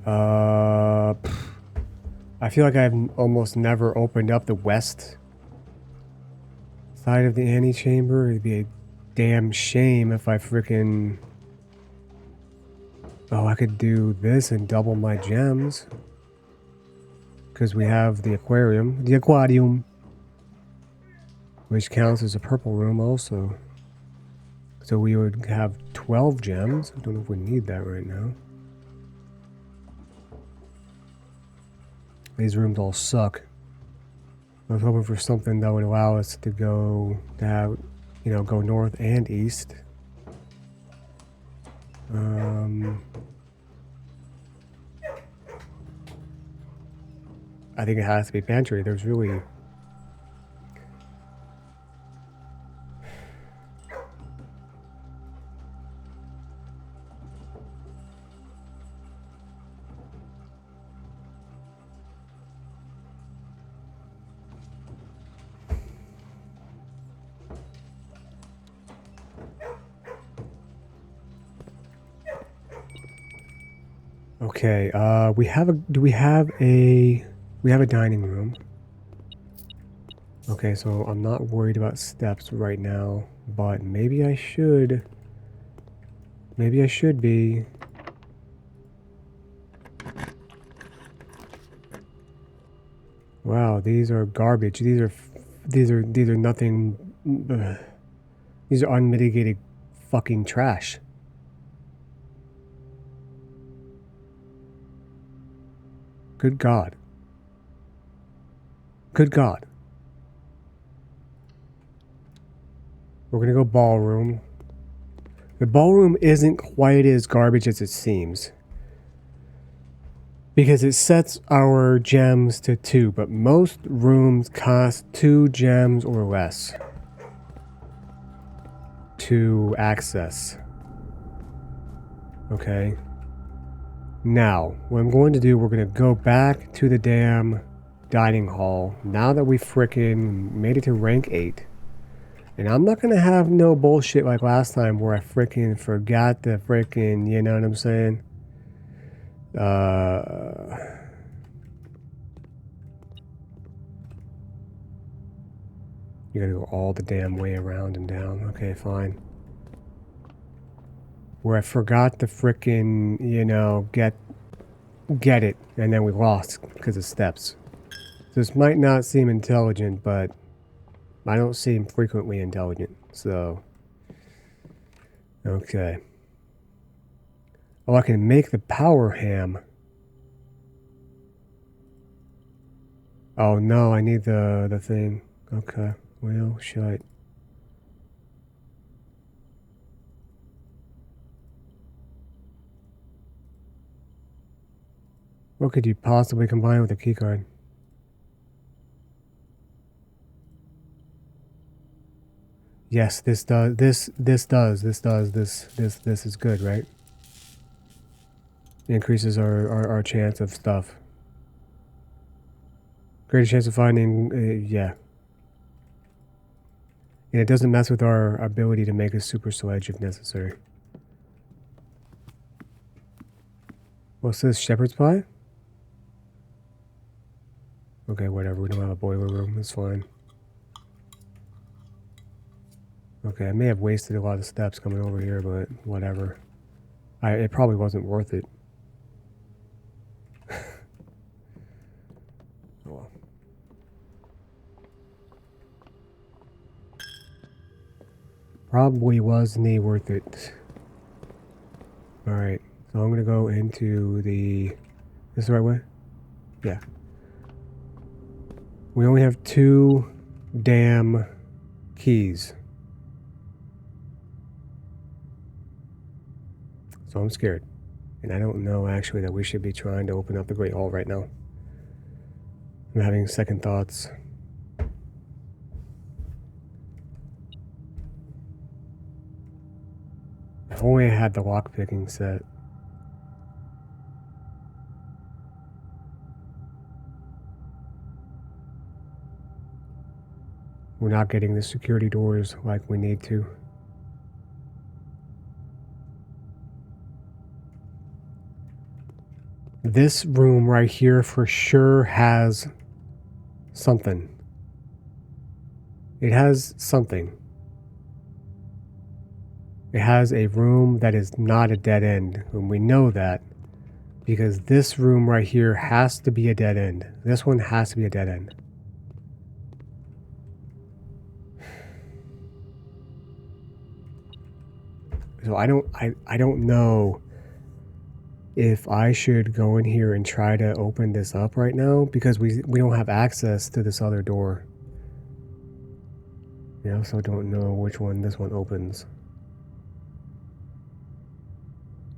I feel like I've almost never opened up the west side of the antechamber. It'd be a damn shame if I freaking... Oh, I could do this and double my gems. Because we have the aquarium. The aquarium. Which counts as a purple room also. So we would have 12 gems. I don't know if we need that right now. These rooms all suck. I was hoping for something that would allow us to go to have, you know, go north and east. I think it has to be pantry. There's really... Okay, we have a... Do we have a... We have a dining room. Okay, so I'm not worried about steps right now, but maybe I should. Maybe I should be. Wow, these are garbage. These are nothing. These are unmitigated fucking trash. Good God. Good God. We're gonna go ballroom. The ballroom isn't quite as garbage as it seems. Because it sets our gems to 2, but most rooms cost 2 gems or less. to access. Okay. Now, what I'm going to do, we're going to go back to the damn dining hall. Now that we frickin' made it to rank 8. And I'm not going to have no bullshit like last time where I frickin' forgot the frickin', you know what I'm saying? You gotta go all the damn way around and down. Okay, fine. Where I forgot to frickin', you know, get it, and then we lost because of steps. This might not seem intelligent, but I don't seem frequently intelligent, so... Okay. Oh, I can make the power ham. Oh, no, I need the thing. Okay. Well, shite. What could you possibly combine with a keycard? Yes, this is good, right? It increases our chance of stuff. Greater chance of finding, yeah. And it doesn't mess with our ability to make a super sledge if necessary. What's this, shepherd's pie? Okay, whatever, we don't have a boiler room, that's fine. Okay, I may have wasted a lot of steps coming over here, but whatever. It probably wasn't worth it. Oh well. Probably wasn't worth it. Alright, so I'm gonna go into the... This the right way? Yeah. We only have 2 damn keys. So I'm scared. And I don't know actually that we should be trying to open up the Great Hall right now. I'm having second thoughts. If only I had the lockpicking set. We're not getting the security doors like we need to. This room right here for sure has something. It has something. It has a room that is not a dead end, and we know that because this room right here has to be a dead end. This one has to be a dead end. So I don't know if I should go in here and try to open this up right now because we don't have access to this other door. I also don't know which one this one opens.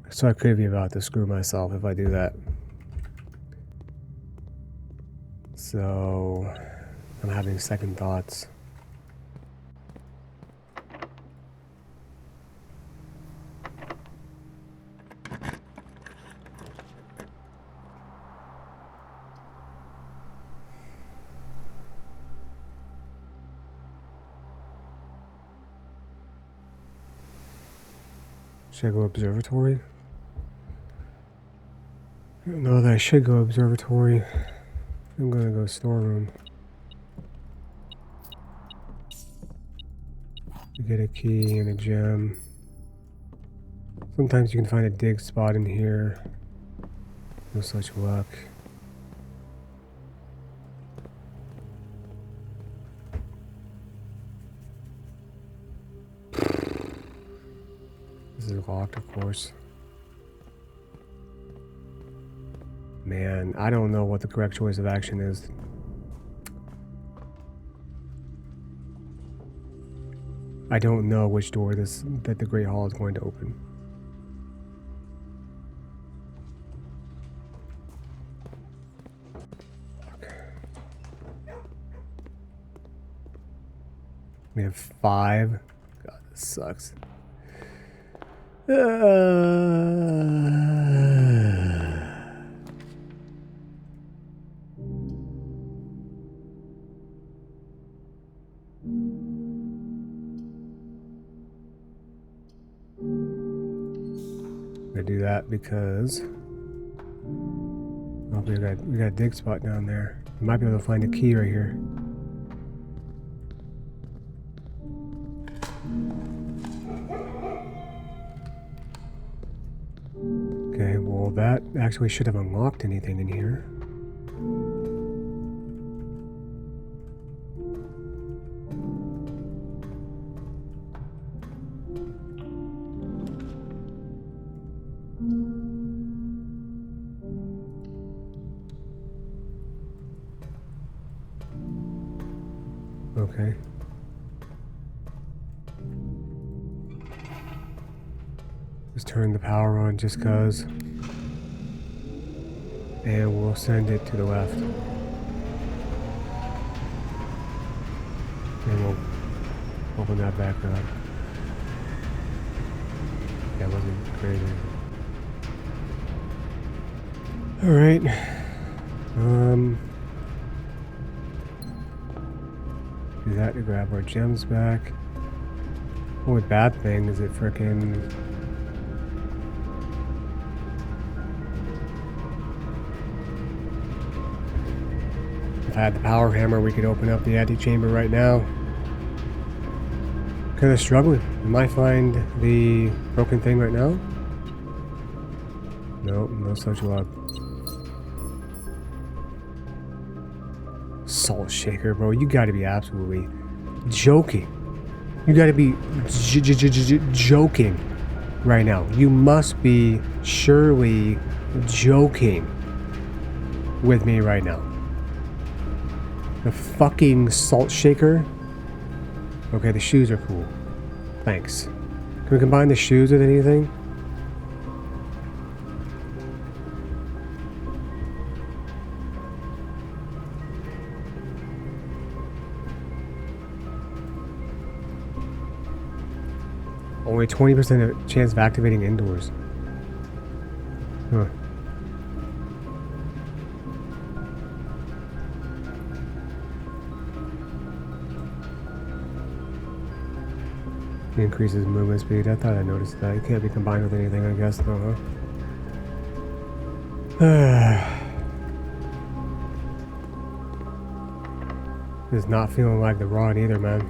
So I could be about to screw myself if I do that. So I'm having second thoughts. Should I go observatory? I don't know that I should go observatory. I'm gonna go storeroom. You get a key and a gem. Sometimes you can find a dig spot in here. No such luck. This is locked, of course. Man, I don't know what the correct choice of action is. I don't know which door that the Great Hall is going to open. Okay. We have 5. God, this sucks. I do that because oh, we got a dig spot down there. We might be able to find a key right here. Okay, well that actually should have unlocked anything in here. Okay. Just turn the power on just cause. And we'll send it to the left. And we'll open that back up. That wasn't crazy. Alright. Do that to grab our gems back. Only bad thing is it frickin' if I had the power hammer, we could open up the antechamber right now. Kinda struggling. We might find the broken thing right now. Nope, no such luck. Salt shaker, bro. You gotta be absolutely joking. You gotta be joking right now. You must be surely joking with me right now. The fucking salt shaker. Okay, the shoes are cool. Thanks. Can we combine the shoes with anything? Only 20% of chance of activating indoors. Huh. It increases movement speed. I thought I noticed that. It can't be combined with anything, I guess, though, huh? It's not feeling like the rod either, man.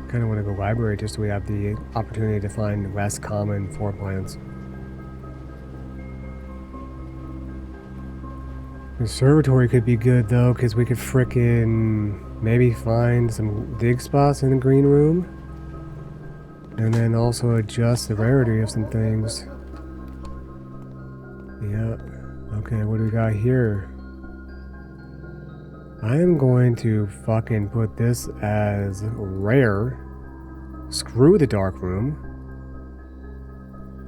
Kind of want to go library just so we have the opportunity to find less common floor plans. Conservatory could be good though, because we could frickin' maybe find some dig spots in the green room. And then also adjust the rarity of some things. Yep. Okay, what do we got here? I am going to fucking put this as rare. Screw the dark room.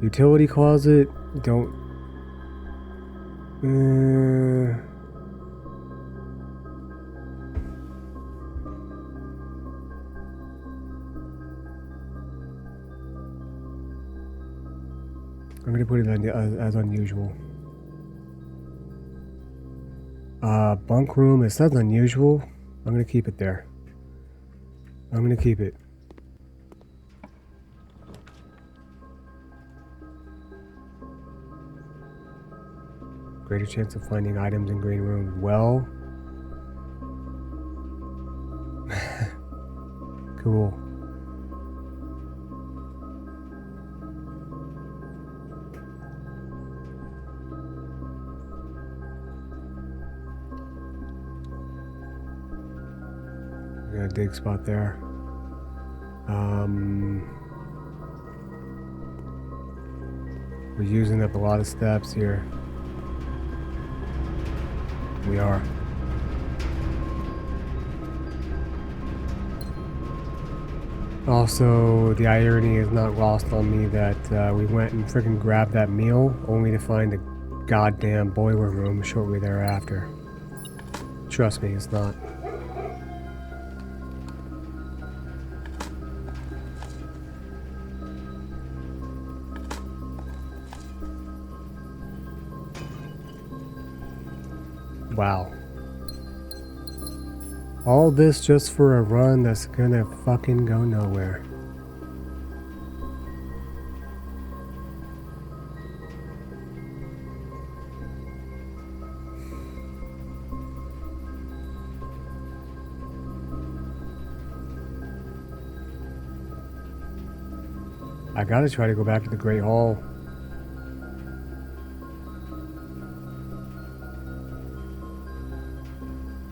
Utility closet. Don't. I'm gonna put it as unusual. Bunk room, it says unusual. I'm gonna keep it there. I'm gonna keep it. Greater chance of finding items in green room. Well. Cool. Got a dig spot there. We're using up a lot of steps here. We are. Also, the irony is not lost on me that we went and freaking grabbed that meal only to find a goddamn boiler room shortly thereafter. Trust me, it's not. Wow. All this just for a run that's gonna fucking go nowhere. I gotta try to go back to the Great Hall.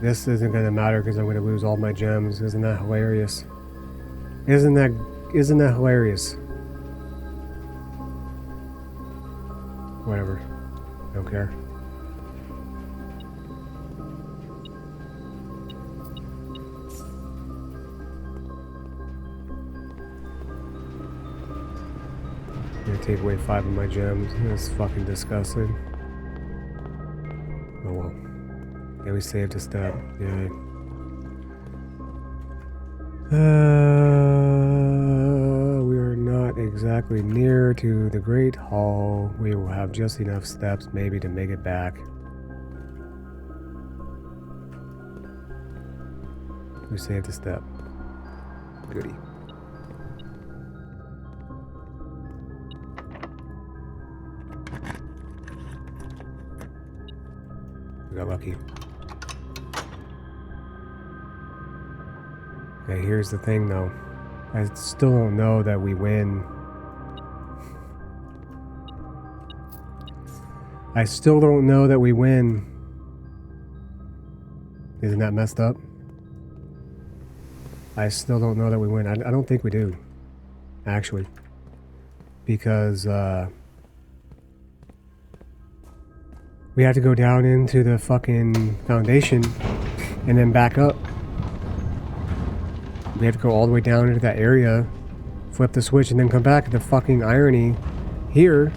This isn't gonna matter because I'm gonna lose all my gems. Isn't that hilarious? Isn't that hilarious? Whatever. Don't care. I'm gonna take away 5 of my gems. That's fucking disgusting. Oh well. Yeah, we saved a step. Yay. We are not exactly near to the Great Hall. We will have just enough steps maybe to make it back. We saved a step. Goody. We got lucky. Okay, here's the thing though. I still don't know that we win. I still don't know that we win. Isn't that messed up? I still don't know that we win. I don't think we do. Actually. Because, we have to go down into the fucking foundation and then back up. We have to go all the way down into that area, flip the switch, and then come back. The fucking irony here,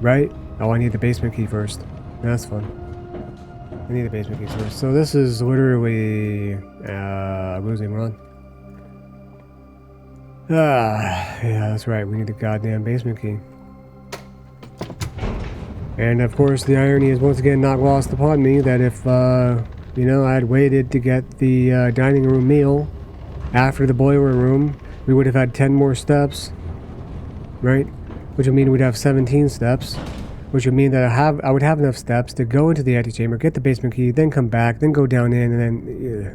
right? Oh, I need the basement key first. That's fun. I need the basement key first. So this is literally a losing run. Yeah, that's right. We need the goddamn basement key. And of course, the irony is once again not lost upon me that if, you know, I had waited to get the dining room meal after the boiler room, we would have had 10 more steps, right? Which would mean we'd have 17 steps, which would mean that I would have enough steps to go into the antechamber, get the basement key, then come back, then go down in, and then, yeah.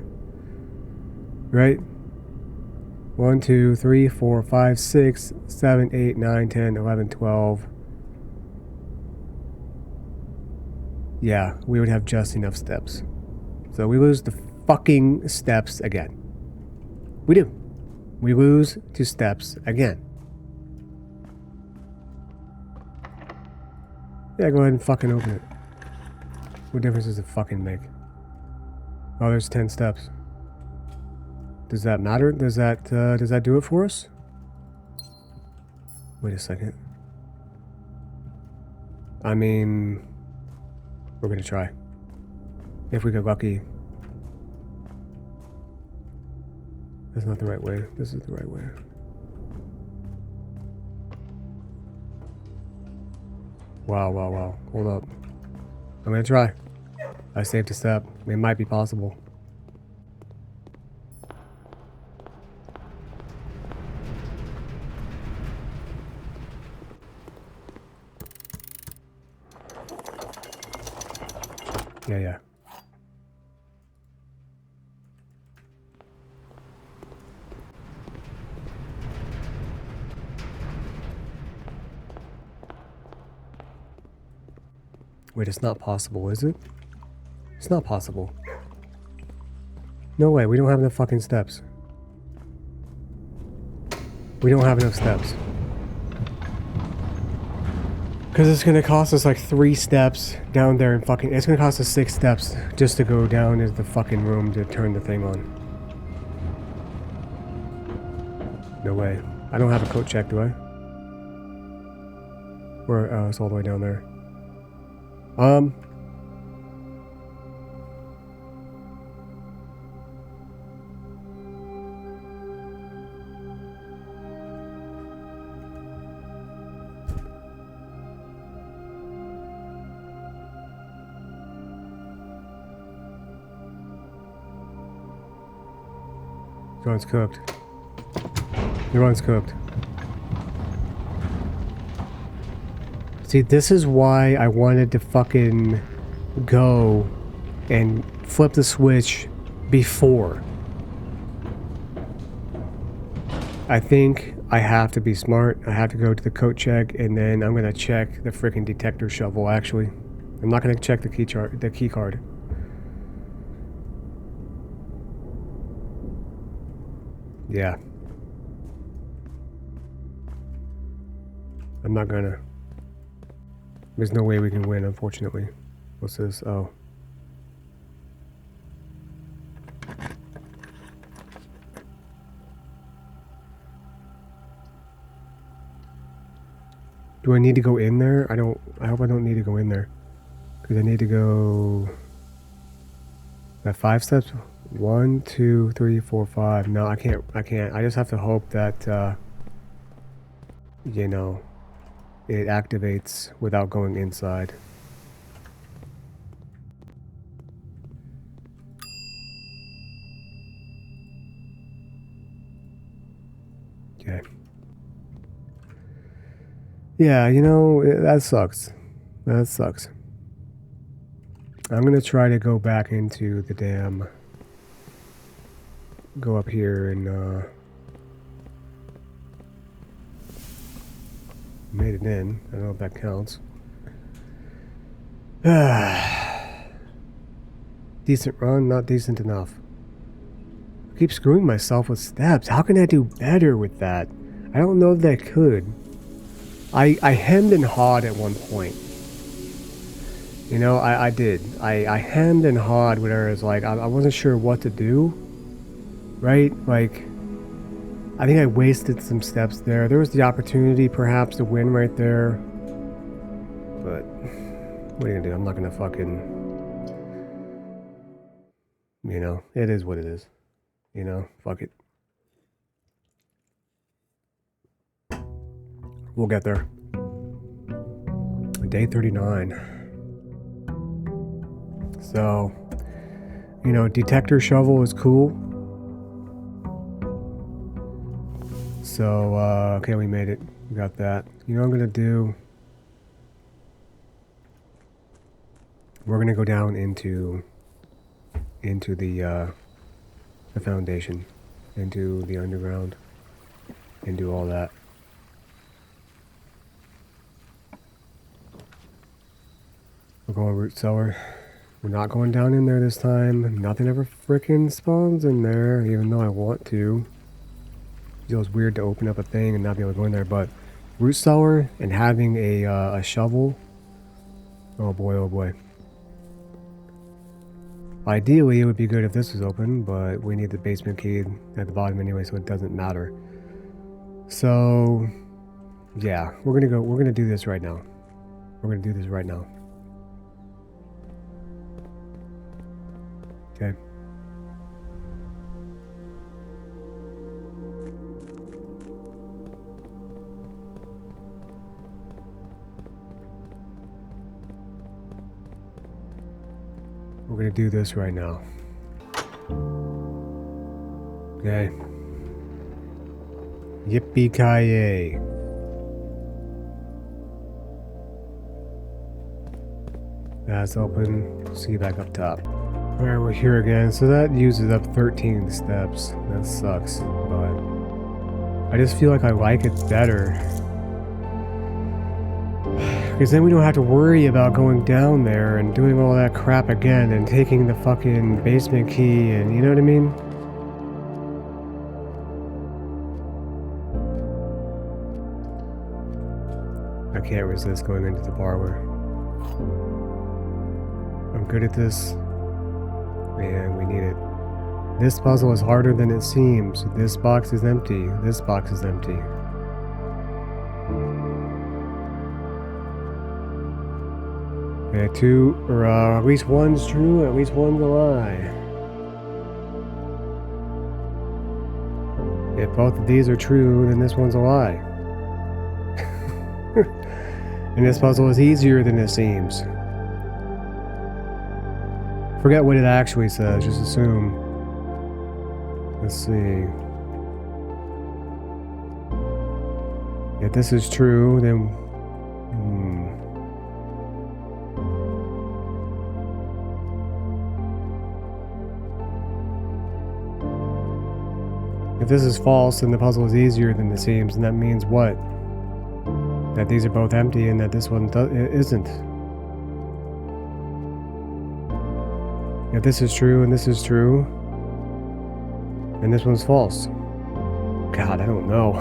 Right? 1, 2, 3, 4, 5, 6, 7, 8, 9, 10, 11, 12. Yeah, we would have just enough steps. So we lose the fucking steps again. We do. We lose 2 steps again. Yeah, go ahead and fucking open it. What difference does it fucking make? Oh, there's 10 steps. Does that matter? Does that do it for us? Wait a second. I mean, we're gonna try. If we get lucky. That's not the right way. This is the right way. Wow, wow, wow. Hold up. I'm gonna try. I saved a step. It might be possible. Yeah. Wait, it's not possible, is it? It's not possible. No way, we don't have enough fucking steps. We don't have enough steps. Because it's going to cost us like 3 steps down there and fucking... It's going to cost us 6 steps just to go down into the fucking room to turn the thing on. No way. I don't have a coat check, do I? Or, oh, it's all the way down there. Um. Your one's cooked. Your one's cooked. See, this is why I wanted to fucking go and flip the switch before. I think I have to be smart. I have to go to the coat check, and then I'm gonna check the freaking detector shovel. Actually, I'm not gonna check the key card. Yeah, I'm not gonna. There's no way we can win, unfortunately. What's this? Oh. Do I need to go in there? I hope I don't need to go in there. Because I need to go... That 5 steps? 1, 2, 3, 4, 5. No, I can't. I just have to hope that, you know, it activates without going inside. Okay. Yeah, you know, that sucks. That sucks. I'm gonna try to go back into the damn... Go up here and, made it in. I don't know if that counts. Decent run, not decent enough. I keep screwing myself with steps. How can I do better with that? I don't know that I could. I hemmed and hawed at one point. You know, I did. I hemmed and hawed where it's like, I wasn't sure what to do. Right? Like, I think I wasted some steps there. There was the opportunity perhaps to win right there. But, what are you gonna do? I'm not gonna fucking... You know, it is what it is. You know, fuck it. We'll get there. Day 39. So, you know, detector shovel is cool. So, okay, we made it. We got that. You know what I'm gonna do? We're gonna go down into the foundation, into the underground, and do all that. We're going root cellar. We're not going down in there this time. Nothing ever frickin' spawns in there, even though I want to. It feels weird to open up a thing and not be able to go in there, but root cellar and having a shovel. Oh boy, oh boy. Ideally, it would be good if this was open, but we need the basement key at the bottom anyway, so it doesn't matter. So, yeah, we're gonna do this right now. We're gonna do this right now. Okay. We're gonna do this right now. Okay. Yippee-ki-yay. That's open. See you back up top. Alright, we're here again. So that uses up 13 steps. That sucks, but I just feel like I like it better. Because then we don't have to worry about going down there and doing all that crap again and taking the fucking basement key and you know what I mean? I can't resist going into the parlor. I'm good at this. And we need it. This puzzle is harder than it seems. This box is empty. This box is empty. Okay, two, or at least one's true, at least one's a lie. If both of these are true, then this one's a lie. And this puzzle is easier than it seems. Forget what it actually says, just assume. Let's see. If this is true, then... If this is false, then the puzzle is easier than it seems, and that means what? That these are both empty and that this one isn't. If this is true and this is true, and this one's false. God, I don't know.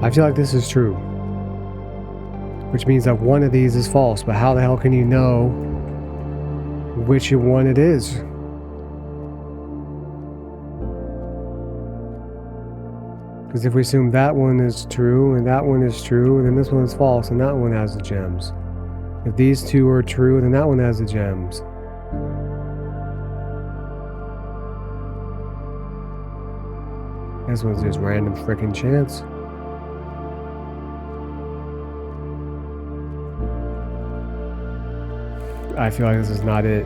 I feel like this is true. Which means that one of these is false, but how the hell can you know which one it is? Because if we assume that one is true and that one is true, then this one is false and that one has the gems. If these two are true, then that one has the gems. This one's just random freaking chance. I feel like this is not it.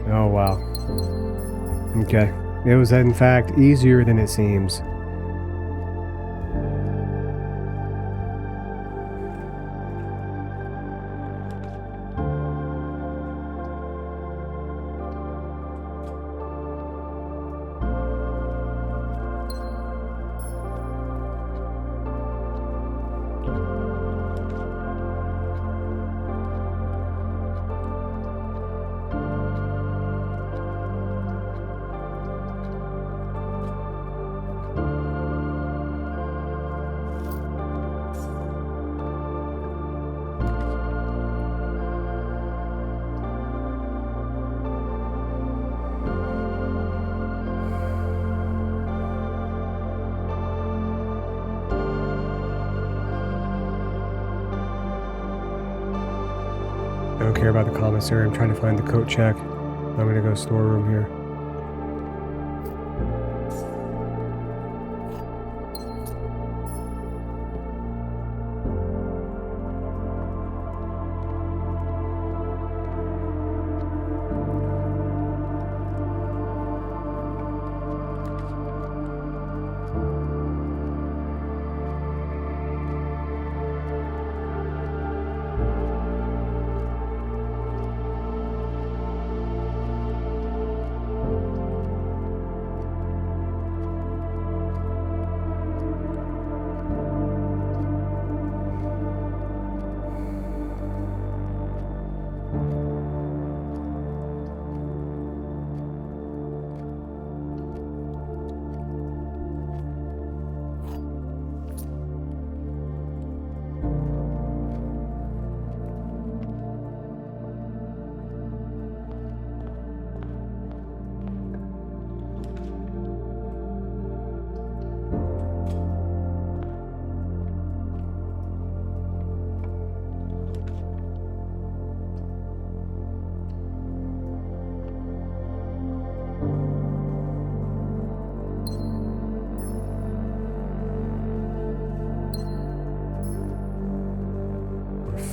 Oh wow. Okay. It was in fact easier than it seems. I don't care about the commissary. I'm trying to find the coat check. I'm gonna go storeroom here.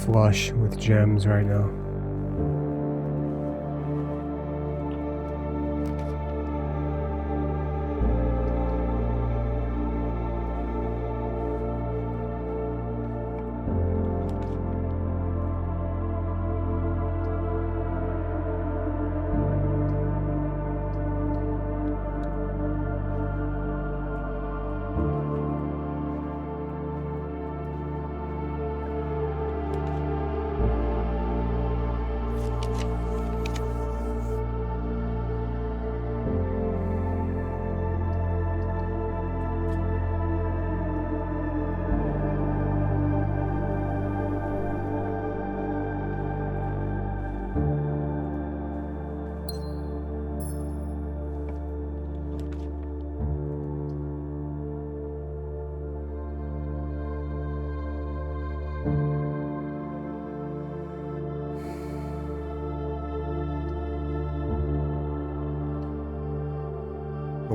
Flush with gems right now.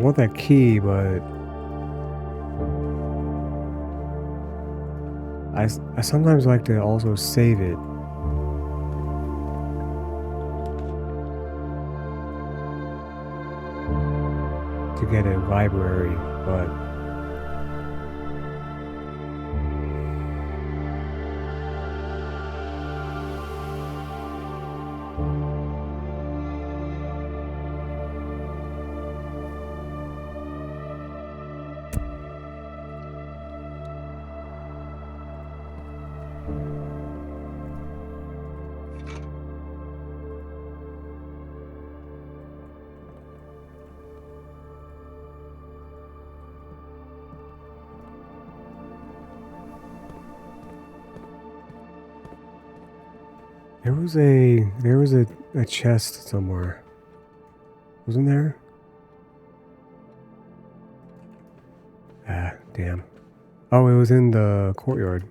want that key, but I sometimes like to also save it. To get a library, but there was a chest somewhere. Wasn't there? Ah, damn. Oh, it was in the courtyard.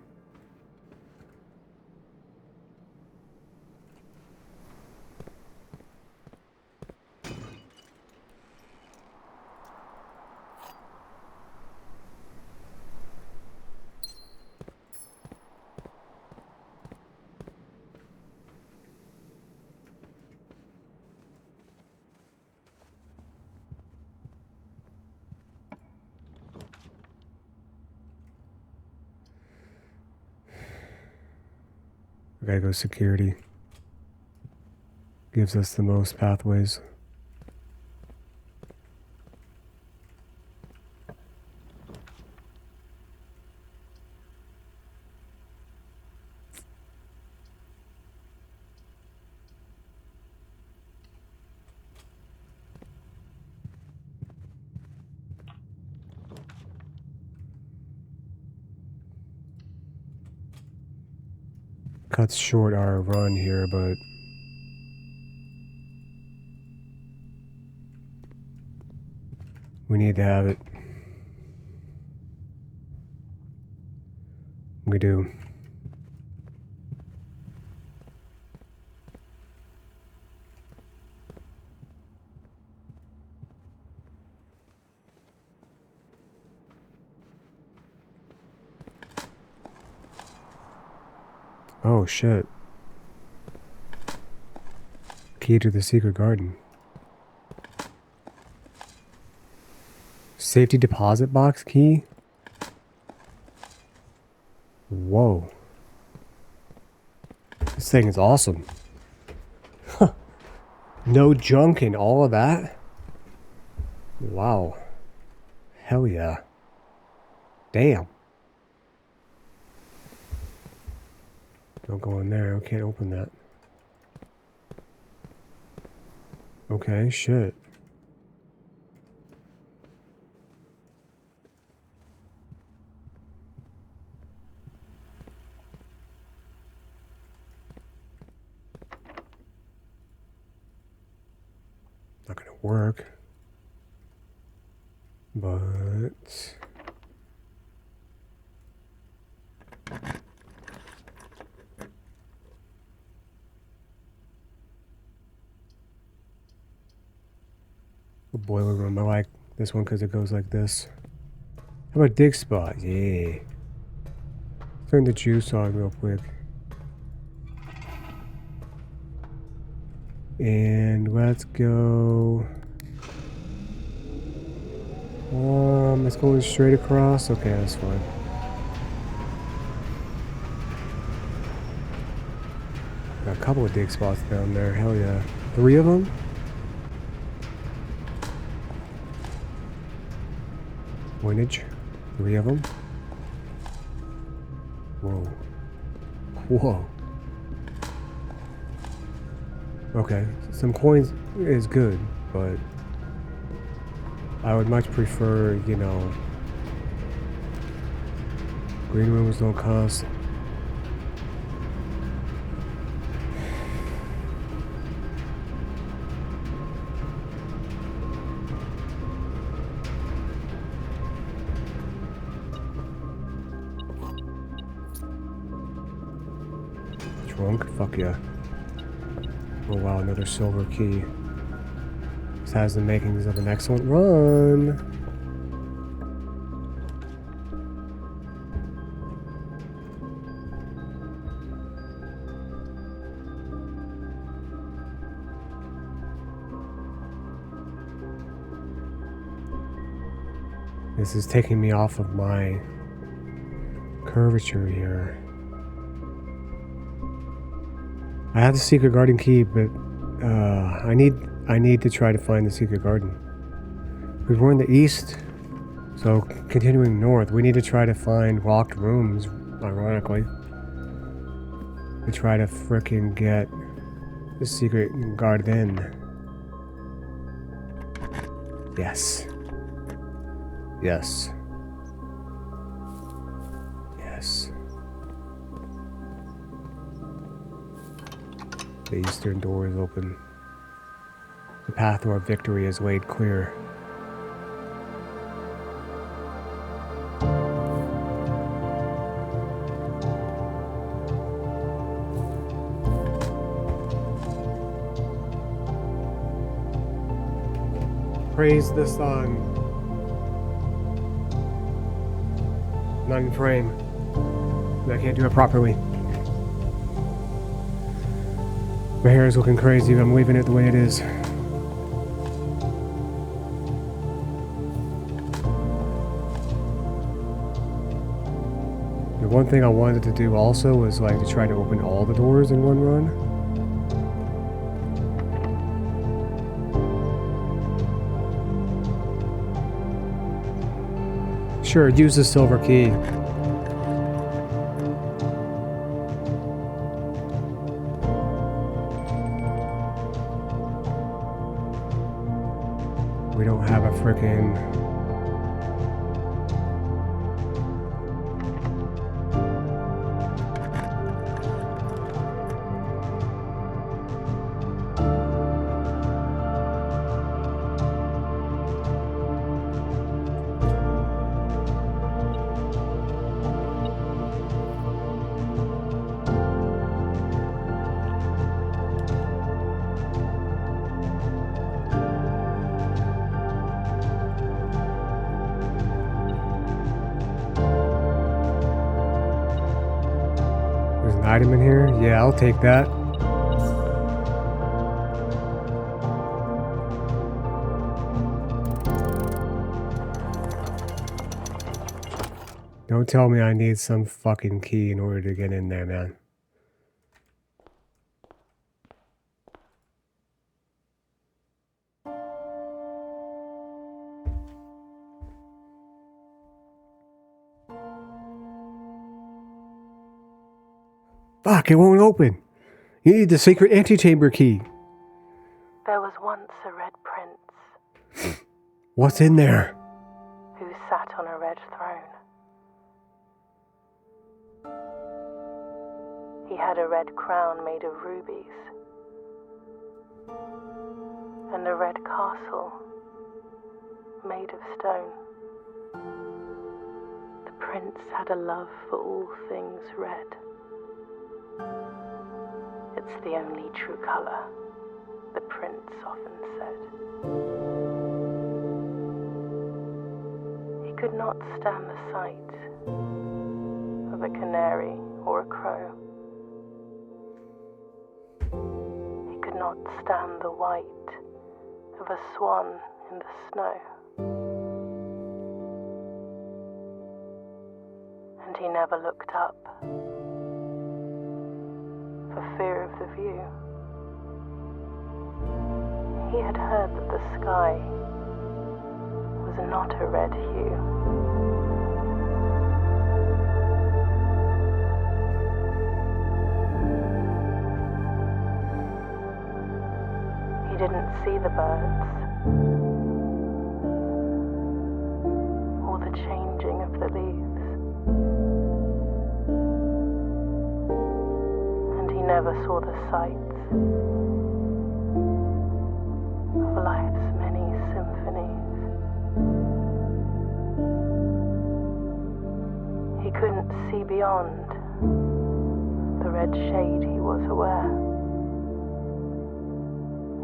We gotta go security. Gives us the most pathways. Cuts short our run here, but we need to have it. We do. Oh shit. Key to the secret garden. Safety deposit box key? Whoa. This thing is awesome. No junk and all of that? Wow. Hell yeah. Damn. Don't go in there. I can't open that. Okay, shit. Not gonna work. But... the boiler room. I like this one because it goes like this. How about dig spot? Yeah. Turn the juice on real quick. And let's go. It's going straight across. Okay, that's fine. Got a couple of dig spots down there. Hell yeah. 3 of them? Coinage. 3 of them. Whoa. Whoa. Okay, some coins is good, but I would much prefer, you know, green rooms don't cost. Trunk? Fuck yeah. Oh wow, another silver key. This has the makings of an excellent run. This is taking me off of my curvature here. I have the secret garden key, but I need to try to find the secret garden. Because we're in the east, so continuing north, we need to try to find locked rooms, ironically. To try to frickin' get the secret garden. Yes. Yes. Yes. The eastern door is open. The path to our victory is laid clear. Praise the sun. Not in frame. I can't do it properly. My hair is looking crazy, but I'm leaving it the way it is. The one thing I wanted to do also was like to try to open all the doors in one run. Sure, use the silver key. We don't have a frickin'... There's an item in here? Yeah, I'll take that. Don't tell me I need some fucking key in order to get in there, man. Fuck, it won't open. You need the secret antechamber key. There was once a red prince. What's in there? Who sat on a red throne. He had a red crown made of rubies. And a red castle made of stone. The prince had a love for all things red. It's the only true color, the prince often said. He could not stand the sight of a canary or a crow. He could not stand the white of a swan in the snow. And he never looked up for fear of the view. He had heard that the sky was not a red hue. He didn't see the birds or the changing of the leaves. Never saw the sights of life's many symphonies. He couldn't see beyond the red shade, he was aware.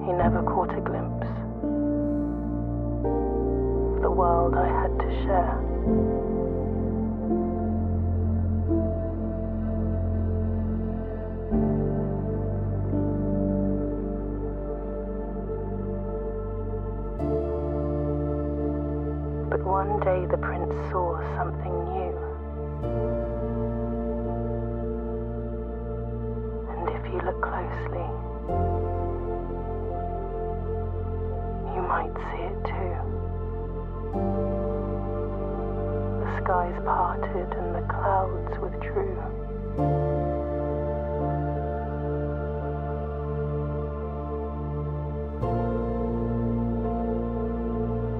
He never caught a glimpse world I had to share. But one day the prince saw something new. And if you look closely, you might see it too. The skies parted and the clouds withdrew.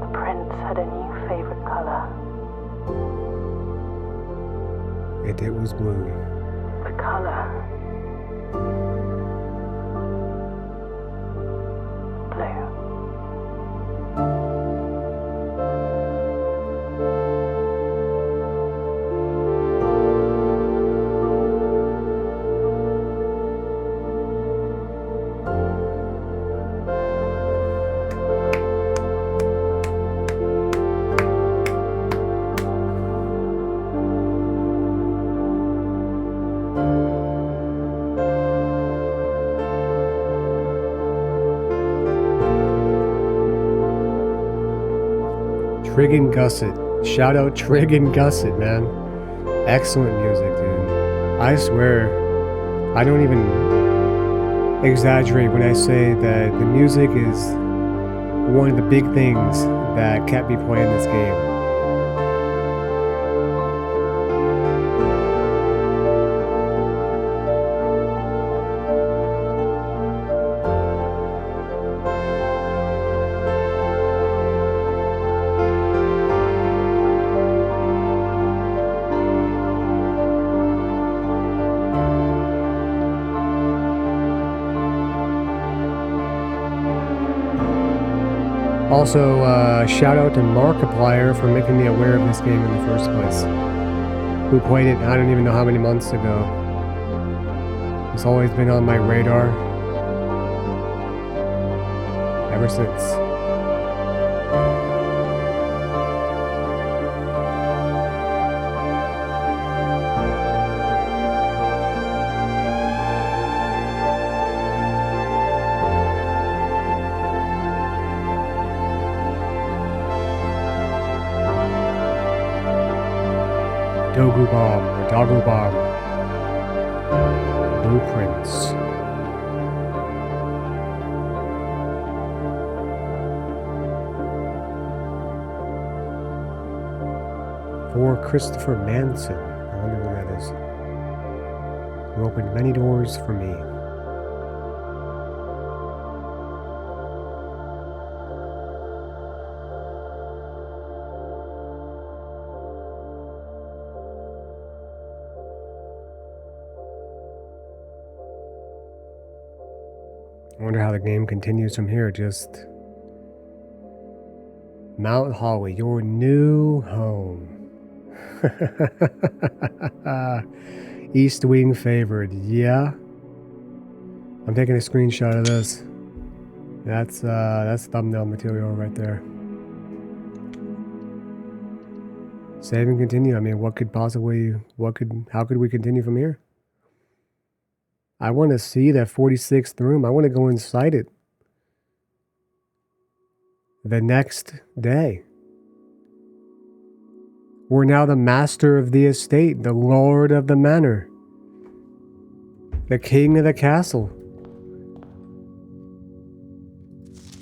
The prince had a new favorite color. And it was blue. The color blue. Trig and Gusset. Shout out Trig and Gusset, man. Excellent music, dude. I swear, I don't even exaggerate when I say that the music is one of the big things that kept me playing this game. Also, shout out to Markiplier for making me aware of this game in the first place. Who played it, I don't even know how many months ago. It's always been on my radar ever since. Dogu Bomb or Dogu Bomb. Blueprints. For Christopher Manson. I wonder who that is. Who opened many doors for me. I wonder how the game continues from here. Just Mount Holly, your new home. East Wing favored, yeah. I'm taking a screenshot of this. That's thumbnail material right there. Save and continue. I mean, how could we continue from here? I want to see that 46th room. I want to go inside it the next day. We're now the master of the estate, the lord of the manor, the king of the castle.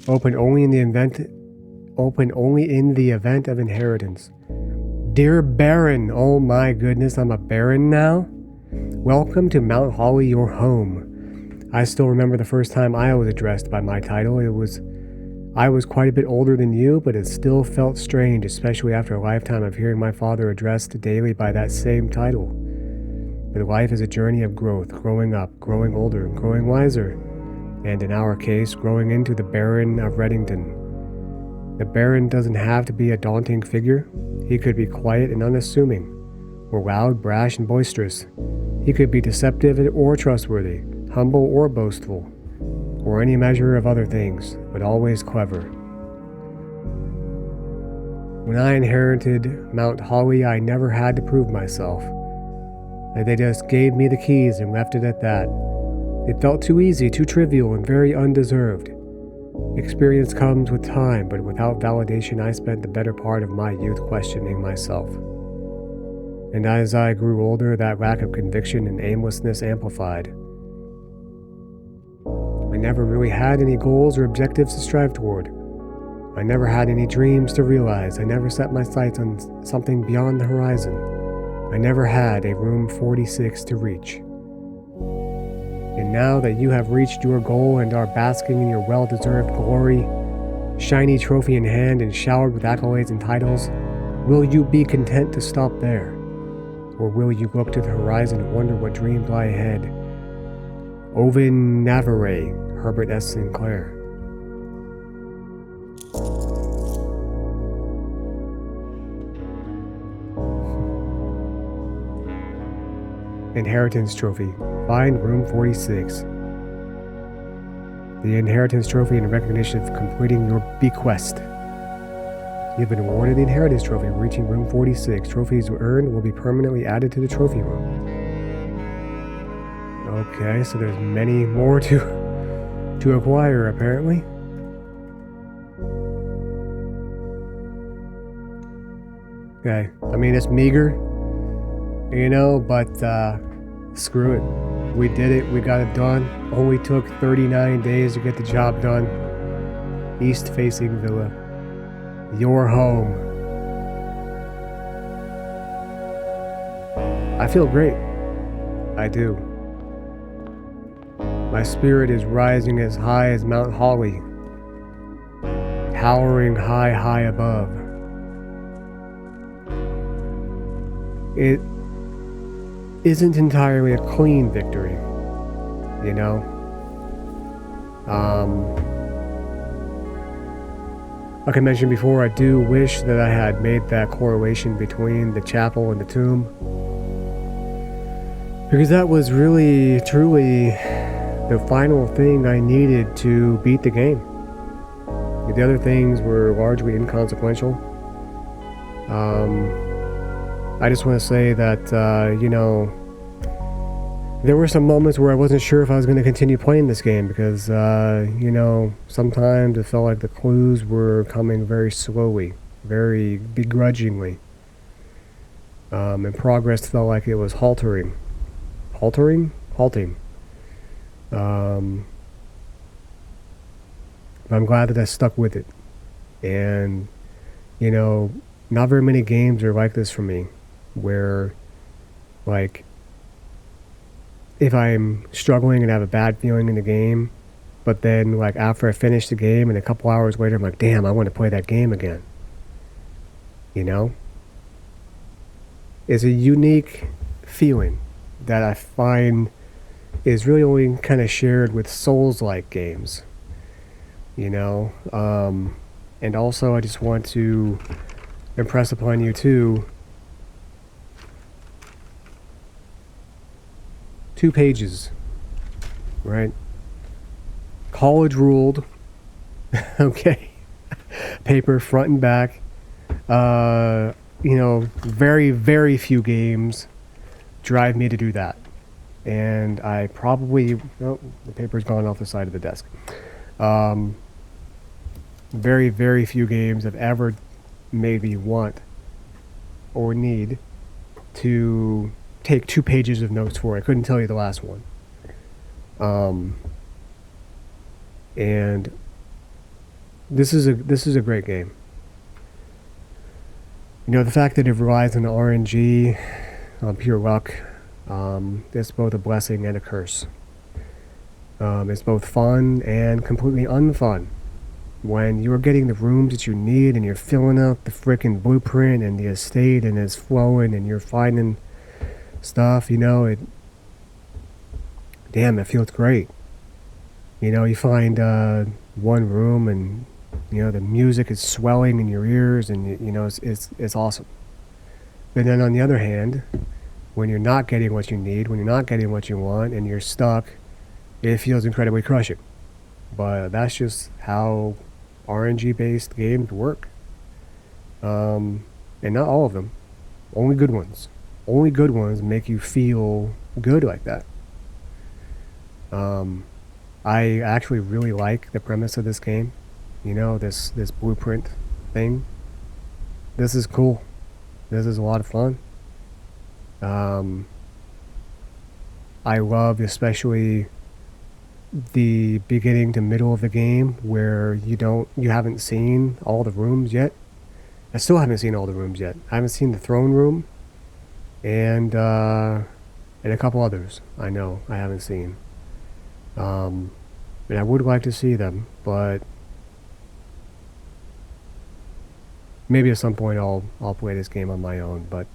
Open only in the event of inheritance. Dear Baron, oh my goodness, I'm a baron now? Welcome to Mount Holly, your home. I still remember the first time I was addressed by my title. I was quite a bit older than you, but it still felt strange, especially after a lifetime of hearing my father addressed daily by that same title. But life is a journey of growth, growing up, growing older, growing wiser, and in our case, growing into the Baron of Reddington. The Baron doesn't have to be a daunting figure. He could be quiet and unassuming, or loud, brash, and boisterous. He could be deceptive or trustworthy, humble or boastful, or any measure of other things, but always clever. When I inherited Mount Holly, I never had to prove myself. They just gave me the keys and left it at that. It felt too easy, too trivial, and very undeserved. Experience comes with time, but without validation, I spent the better part of my youth questioning myself. And as I grew older, that lack of conviction and aimlessness amplified. I never really had any goals or objectives to strive toward. I never had any dreams to realize. I never set my sights on something beyond the horizon. I never had a room 46 to reach. And now that you have reached your goal and are basking in your well-deserved glory, shiny trophy in hand and showered with accolades and titles, will you be content to stop there? Or will you look to the horizon and wonder what dreams lie ahead? Owen Navarre, Herbert S. Sinclair. Inheritance Trophy. Find room 46. The Inheritance Trophy in recognition of completing your bequest. You've been awarded the Inheritance Trophy, reaching room 46. Trophies earned will be permanently added to the trophy room. Okay, so there's many more to acquire, apparently. Okay, I mean, it's meager, you know, but screw it. We did it. We got it done. Only took 39 days to get the job done. East-facing villa. Your home. I feel great. I do. My spirit is rising as high as Mount Holly, towering high, high above. It isn't entirely a clean victory, you know? Like I mentioned before, I do wish that I had made that correlation between the chapel and the tomb, because that was really, truly the final thing I needed to beat the game. The other things were largely inconsequential. I just want to say that, you know, there were some moments where I wasn't sure if I was going to continue playing this game because, you know, sometimes it felt like the clues were coming very slowly, very begrudgingly. And progress felt like it was halting. But I'm glad that I stuck with it. And, you know, not very many games are like this for me, where, like, if I'm struggling and have a bad feeling in the game, but then, like, after I finish the game and a couple hours later, I'm like, damn, I want to play that game again. You know? It's a unique feeling that I find is really only kind of shared with Souls-like games. You know? And also, I just want to impress upon you, too, 2 pages, right? College ruled, okay, paper front and back. You know, very, very few games drive me to do that. And I probably, oh, the paper's gone off the side of the desk. Very, very few games have ever made me want or need to take 2 pages of notes for. I couldn't tell you the last one. And this is a great game. You know, the fact that it relies on RNG, on pure luck, it's both a blessing and a curse. It's both fun and completely unfun. When you're getting the rooms that you need and you're filling out the frickin' blueprint and the estate and it's flowing and you're finding stuff, you know, it feels great. You know, you find one room and, you know, the music is swelling in your ears and, you know, it's awesome. But then on the other hand, when you're not getting what you need, when you're not getting what you want and you're stuck, it feels incredibly crushing. But that's just how RNG-based games work. And not all of them. Only good ones. Only good ones make you feel good like that. I actually really like the premise of this game. You know, this blueprint thing. This is cool. This is a lot of fun. I love especially the beginning to middle of the game where you haven't seen all the rooms yet. I still haven't seen all the rooms yet. I haven't seen the throne room and a couple others I know I haven't seen. And I would like to see them, but maybe at some point I'll play this game on my own. But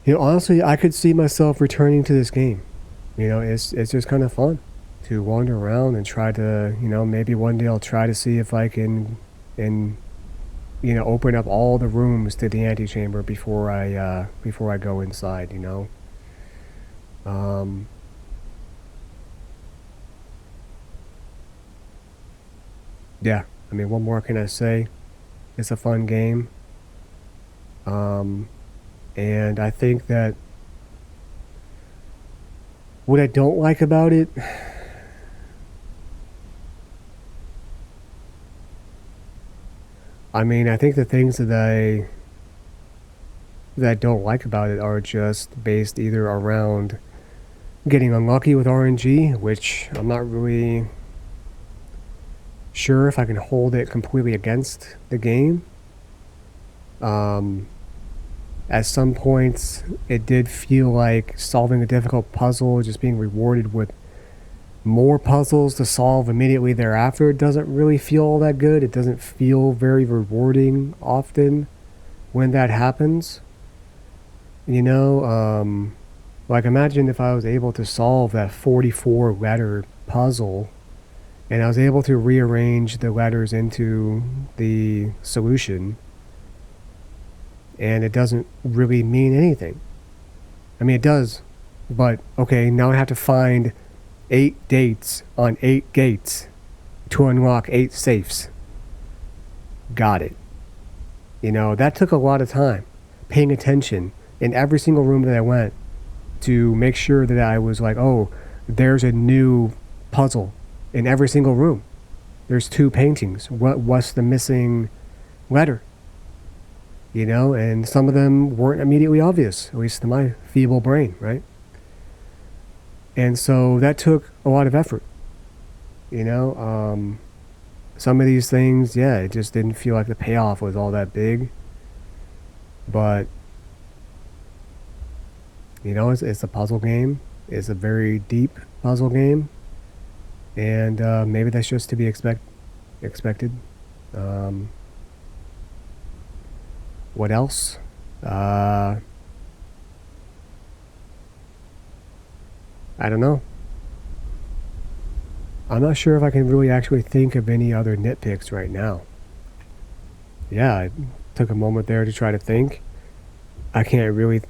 you know, honestly, I could see myself returning to this game. You know, it's just kind of fun to wander around and try to, you know, maybe one day I'll try to see if I can, and you know, open up all the rooms to the antechamber before I go inside. You know, yeah. I mean, what more can I say? It's a fun game, and I think that what I don't like about it, I mean, I think the things that I don't like about it are just based either around getting unlucky with RNG, which I'm not really sure if I can hold it completely against the game. At some points, it did feel like solving a difficult puzzle, just being rewarded with more puzzles to solve immediately thereafter, it doesn't really feel all that good. It doesn't feel very rewarding often when that happens. You know, like imagine if I was able to solve that 44 letter puzzle and I was able to rearrange the letters into the solution and it doesn't really mean anything. I mean, it does, but okay, now I have to find 8 dates on 8 gates to unlock 8 safes. Got it. You know, that took a lot of time, paying attention in every single room that I went to make sure that I was like, oh, there's a new puzzle in every single room. There's 2 paintings. What's the missing letter? You know, and some of them weren't immediately obvious, at least to my feeble brain, right? And so that took a lot of effort. You know, some of these things, yeah, it just didn't feel like the payoff was all that big. But, you know, it's a puzzle game. It's a very deep puzzle game. And maybe that's just to be expected. What else? I don't know. I'm not sure if I can really actually think of any other nitpicks right now. Yeah, I took a moment there to try to think. I can't really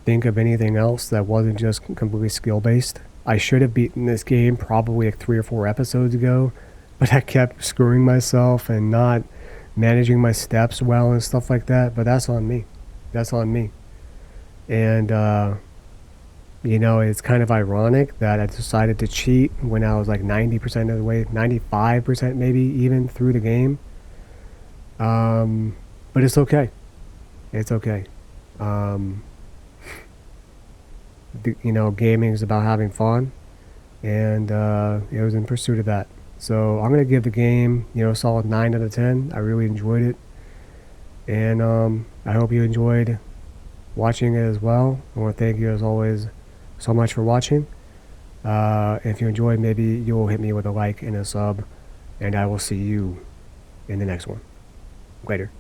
think of anything else that wasn't just completely skill-based. I should have beaten this game probably like 3 or 4 episodes ago, but I kept screwing myself and not managing my steps well and stuff like that, but that's on me. That's on me. And, you know, it's kind of ironic that I decided to cheat when I was like 90% of the way, 95% maybe even through the game. But it's okay. It's okay. You know, gaming is about having fun, and it was in pursuit of that. So I'm gonna give the game, you know, a solid 9 out of 10. I really enjoyed it, and I hope you enjoyed watching it as well. I want to thank you as always so much for watching. If you enjoyed, maybe you'll hit me with a like and a sub, and I will see you in the next one. Later.